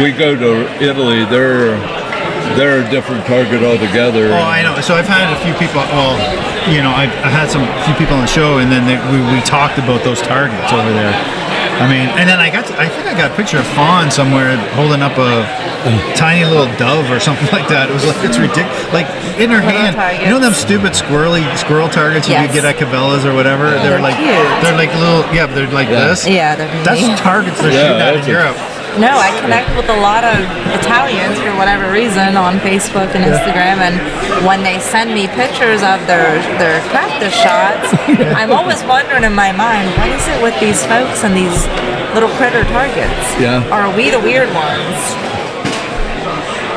we go to Italy, they're a different target altogether. Oh, I know. So I've had a few people. Well, I had few people on the show, and then we talked about those targets over there. I mean, and then I think I got a picture of Fawn somewhere holding up a tiny little dove or something like that. It was like, it's ridiculous. Like in her hand, targets. you know them stupid squirrel targets you could get at Cabela's or whatever. They're like cute. They're like little, they're like this. Yeah, they're That's neat. targets they're shooting at in Europe. No, I connect with a lot of Italians for whatever reason on Facebook and Instagram, and when they send me pictures of their practice shots, I'm always wondering in my mind, what is it with these folks and these little critter targets? Yeah. Are we the weird ones?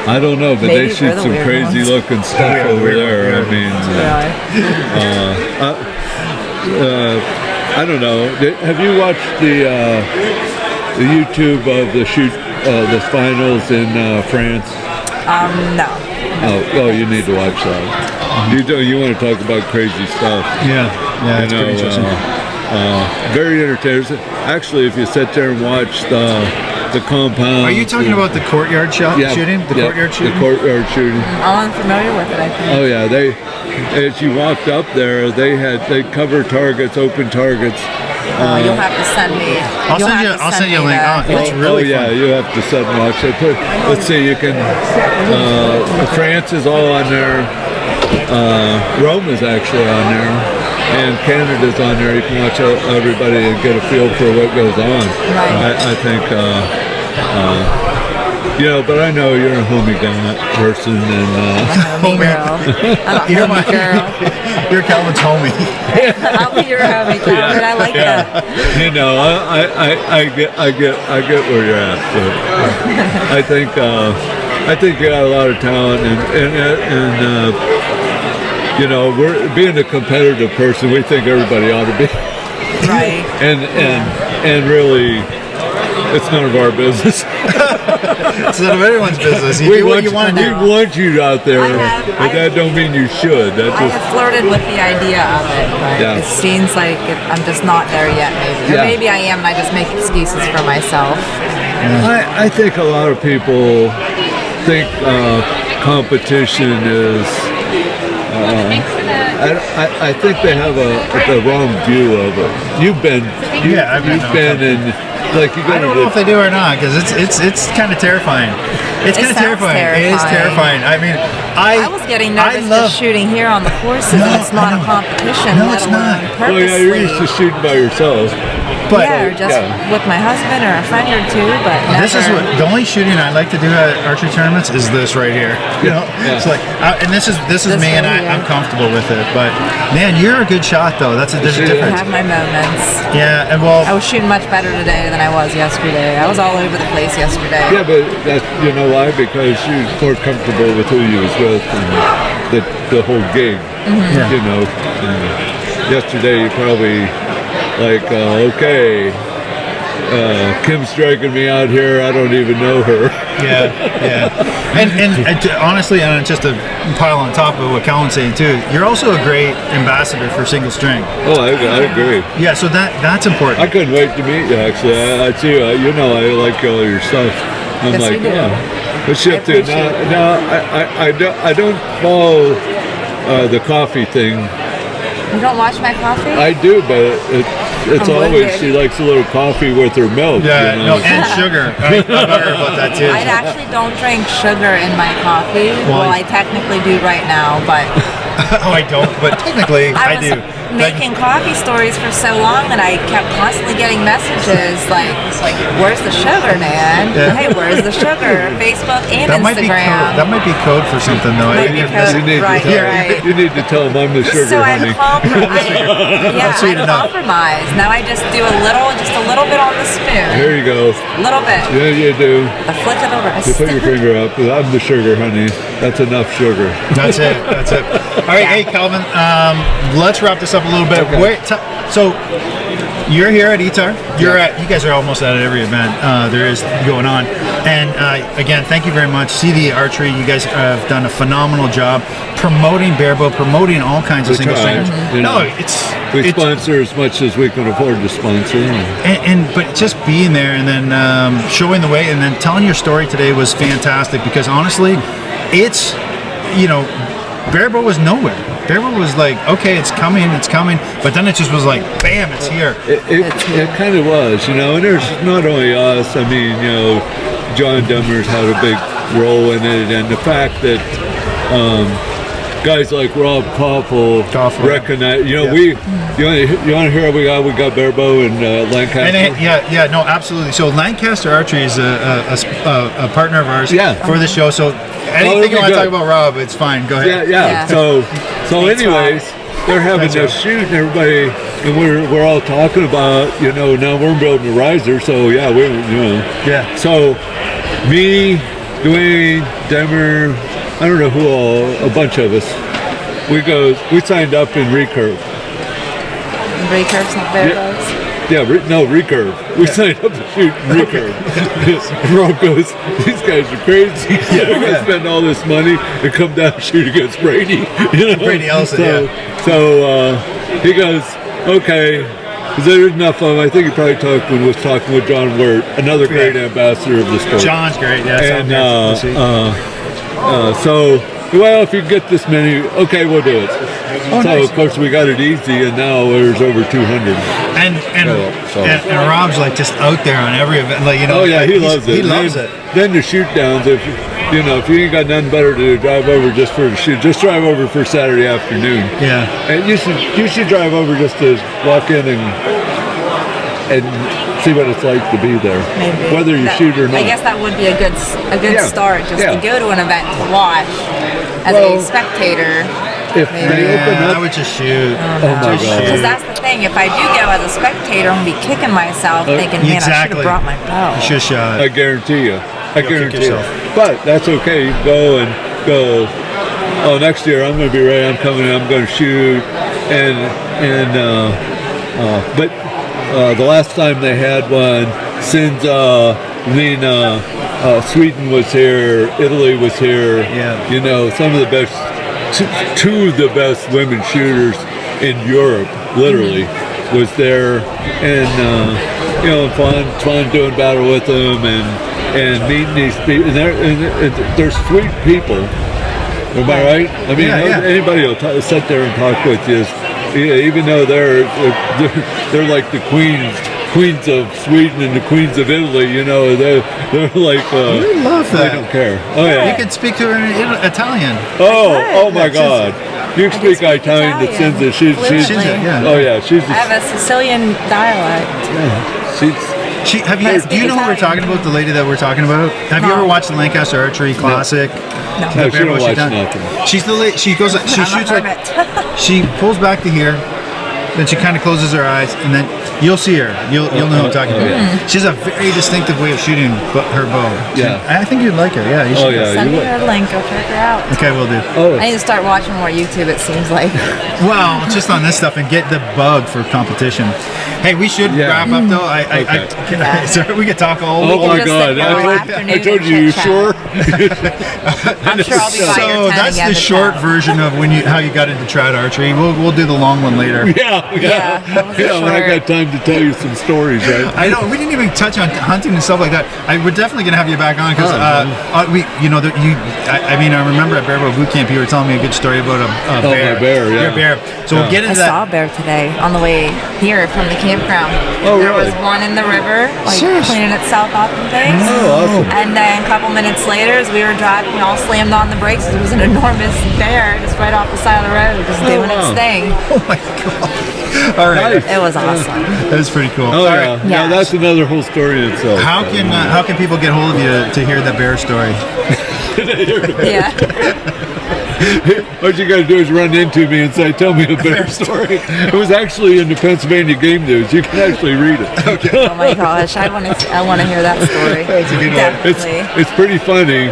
I don't know, but Maybe they shoot we're the some weird crazy ones. looking stuff over there. I mean, I don't know. Have you watched the YouTube of the finals in France? No. Oh, you need to watch that. You want to talk about crazy stuff? Yeah, it's pretty interesting. Very entertaining. Actually, if you sit there and watch the compound. Are you talking about the courtyard shooting? The courtyard shooting? The courtyard shooting. I'm unfamiliar with it, I think. Oh yeah, as you walked up there, they cover targets, open targets. You'll have to send me. I'll send you a link. that. It's really fun. you have to sit and watch it. Let's see, you can. France is all on there. Rome is actually on there, and Canada's on there. You can watch everybody and get a feel for what goes on. Right. I think. But I know you're a homie guy person, and Homie girl. I'm a You're homie girl. You're Calvin's homie. I'll be your homie, Calvin. I like that. I get where you're at. But I think you got a lot of talent, and we're being a competitive person. We think everybody ought to be, Right. and really. it's none of our business. It's none of anyone's business. You do what you want to do. We want you out there, but that don't mean you should. I have flirted with the idea of it, but it seems like I'm just not there yet, maybe. Or maybe I am and I just make excuses for myself. I think a lot of people think competition is. I think they have the wrong view of it. You've been in. Like you I don't know if they do or not, because it's kind of terrifying. It's kind of terrifying. It is terrifying. I mean, I was getting nervous just shooting here on the courses. And it's not a competition. No, it's not. Well, yeah, you're used to shooting by yourself. But or just with my husband or a friend or two. But never. This is the only shooting I like to do at archery tournaments is this right here. You know, it's like, and this is me, and I'm comfortable with it. But man, you're a good shot though. There's a difference. I have my moments. Yeah, and well, I was shooting much better today than I was yesterday. I was all over the place yesterday. Yeah, but that's, you know why? Because you're more comfortable with who you was with and the whole gig. You know, and yesterday you probably like, okay, Kim's dragging me out here. I don't even know her. And honestly, and just to pile on top of what Calvin's saying too, you're also a great ambassador for single string. Oh, I agree. Yeah, so that's important. I couldn't wait to meet you. Actually, I see you. You know, I like all your stuff. I'm like, but shit, dude. Now, I don't follow the coffee thing. You don't watch my coffee? I do, but it's always she likes a little coffee with her milk. Yeah, you know? and sugar. I heard about that too. I actually don't drink sugar in my coffee. Well, I technically do right now, but oh, I don't, but technically I do. Making coffee stories for so long, and I kept constantly getting messages like where's the sugar, man? Hey, where's the sugar? Facebook and Instagram. That might be code for something, though. You need to tell them I'm the sugar, so honey. I've compromised. Now I just do a little bit on the spoon. Here you go. A little bit. Yeah, you do. The flick of the wrist. You put your finger up. I'm the sugar, honey. That's enough sugar. That's it. All right, hey, Calvin, let's wrap this up a little bit. Okay. So you're here at ETAR. You guys are almost at every event there is going on. And again, thank you very much. CD Archery, you guys have done a phenomenal job promoting barebow, promoting all kinds of single stringers. We sponsor as much as we can afford to sponsor. But just being there and then showing the way and then telling your story today was fantastic, because honestly, it's, you know, barebow was nowhere. Barebow was like, okay, it's coming, but then it just was like, bam, it's here. It kind of was, you know, and there's not only us, I mean, you know, John Demers had a big role in it, and the fact that guys like Rob Koffel recognize, you know, you want to hear we got barebow and Lancaster? And no, absolutely. So Lancaster Archery is a partner of ours for the show, so anything you want to talk about Rob, it's fine. Go ahead. Yeah. So anyways, they're having this shoot, and everybody, and we're all talking about, you know, now we're building a riser, so So me, Dwayne, Demer, I don't know who all, a bunch of us, we signed up in recurve. Recurve's not barebows? Recurve. We signed up to shoot recurve. Rob goes, these guys are crazy. We're going to spend all this money and come down and shoot against Brady. You know? Brady Ellison, So he goes, okay. Because there's enough of them. I think he probably was talking with John Wirt, another great ambassador of the sport. John's great, And so, well, if you get this many, okay, we'll do it. Of course, we got it easy, and now there's over 200. And Rob's like just out there on every event, like, you know. Oh yeah, he loves it. He loves it. Then the shoot downs, if you ain't got nothing better to do, drive over just for the shoot. Just drive over for Saturday afternoon. Yeah. And you should drive over just to walk in and see what it's like to be there. Maybe. Whether you shoot or not. I guess that would be a good start, just to go to an event to watch as a spectator. If they open up, I would just shoot. Oh my God. Because that's the thing. If I do go as a spectator, I'm going to be kicking myself, thinking, man, I should have brought my bow. You should have shot. I guarantee you. Guarantee you. But that's okay. You go. Oh, next year I'm going to be ready. I'm coming. I'm going to shoot. But the last time they had one, since Sweden was here, Italy was here. Yeah. You know, some of the best, two of the best women shooters in Europe, literally, was there, and you know, fun doing battle with them and meeting these people, and they're sweet people. Am I right? I mean, anybody will sit there and talk with you, even though they're like the queens of Sweden and the queens of Italy. You know, they're like We love that. they don't care. Oh yeah. You can speak to her in Italian. Oh my God. You can speak speak Italian to Italian. Cinza. She's Fluently. Yeah. oh yeah, she's I have a Sicilian dialect. she's Have you? I Do you know who we're speak talking about? The lady that we're talking about? Have you No. ever watched the Lancaster Archery Classic? No. No, she don't watch done? nothing. She's the lady. She goes. She I'm a shoots like. hermit. She pulls back to here, then she kind of closes her eyes, and then you'll see her. You'll know who I'm talking about. yeah. She has a very distinctive way of shooting her bow. Yeah. I think you'd like her. Yeah. You Oh should. yeah, Send you me would. a link. I'll check her out. Okay, we'll do. Oh, I need to start watching more YouTube. It seems like. Well, just on this stuff and get the bug for competition. Hey, we should Yeah. wrap up though. Yeah. Sorry, we could talk all. oh my just God! sit here all I afternoon told and you. You chit-chat. sure? I'm sure I'll be by your So tent that's again the to short chat. version of how you got into trad archery. We'll do the long one later. Yeah. that was a When I short- got time to tell you some stories, right? I know we didn't even touch on hunting and stuff like that. We're definitely gonna have you back on because I mean, I remember at Bear Bow Boot Camp you were telling me a good story about a bear. my bear, yeah. Your bear. So we'll get I into saw that. a bear today on the way here from the campground. Oh, there really? was one in the river, like Seriously? cleaning itself up and things. Oh, awesome. And then a couple minutes later, as we were driving, we all slammed on the brakes. There was an enormous bear just right off the side of the road, just doing wow. its thing. Oh my god! All right, It was awesome. that's pretty cool. Oh All yeah. right. Now Yeah. that's another whole story in itself. How can people get hold of you to hear the bear story? Yeah. What you got to do is run into me and say, "Tell me a bear story." It was actually in the Pennsylvania Game News. You can actually read it. Oh my gosh, I want to hear that story. That's a good one. Definitely. It's pretty funny.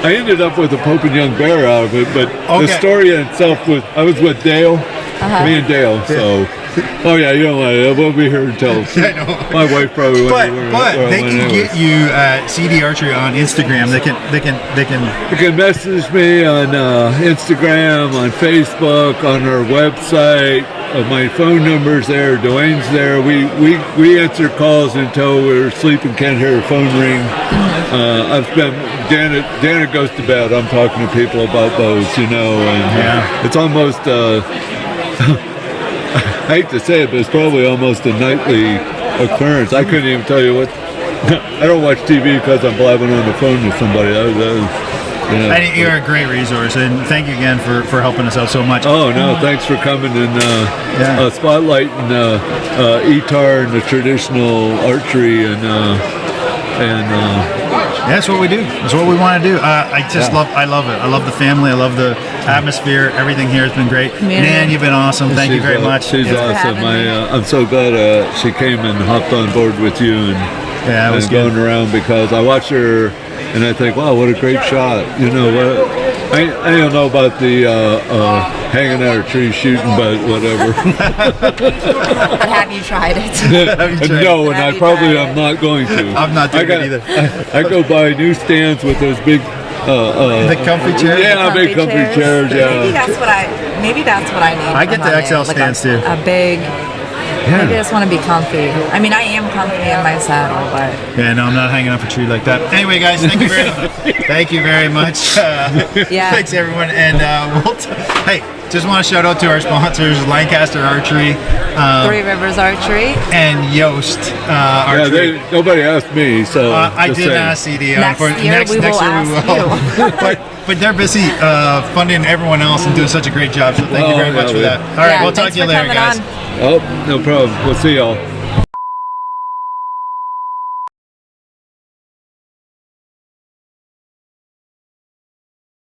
I ended up with a Pope and Young bear out of it, but Okay. the story in itself was I was with Dale, me and Dale. So, oh yeah, you don't want to. We'll be here until I know. my wife probably. But wouldn't- they can anyways. get you at CD Archery on Instagram. They can. You can message me on Instagram, on Facebook, on our website. My phone number's there. Dwayne's there. We answer calls until we're asleep and can't hear a phone ring. I've spent Janet goes to bed. I'm talking to people about bows, you know, and it's almost. I hate to say it, but it's probably almost a nightly occurrence. I couldn't even tell you what. I don't watch TV because I'm blabbing on the phone with somebody. You know. And you're a great resource, and thank you again for helping us out so much. Oh no! Thanks for coming and spotlighting ETAR and the traditional archery and That's what we do. That's what we want to do. I love it. I love the family. I love the atmosphere. Everything here has been great. Community. Nan, you've been awesome. Thank you very much. She's for awesome. having me. I'm so glad she came and hopped on board with you and Yeah, it was going good. around because I watch her and I think, wow, what a great shot. You know what? I don't know about the hanging out a tree shooting, but whatever. But have you tried it? Have you tried? No, and Have I you probably tried it? am not going to. I'm not doing it either. I go buy new stands with those big. The comfy chair. Yeah, big comfy chairs. Maybe Yeah. that's what I need. I for get the hunting, XL like stands, too. A big. Maybe I just want to be comfy. I mean, I am comfy in my saddle, but Yeah, no, I'm not hanging up a tree like that. Anyway, guys, thank you very much. Thank you very much. Yeah. Thanks, everyone. And hey, just want to shout out to our sponsors, Lancaster Archery Three Rivers Archery. and Yost Yeah, Archery. nobody asked me, so I just did saying. ask CD. Next year we will ask But they're busy funding everyone else and doing such a great job. So thank you Oh, very much yeah, for man. that. All right, Yeah, we'll talk thanks to you for later, coming guys. on. Oh, no problem. We'll see y'all.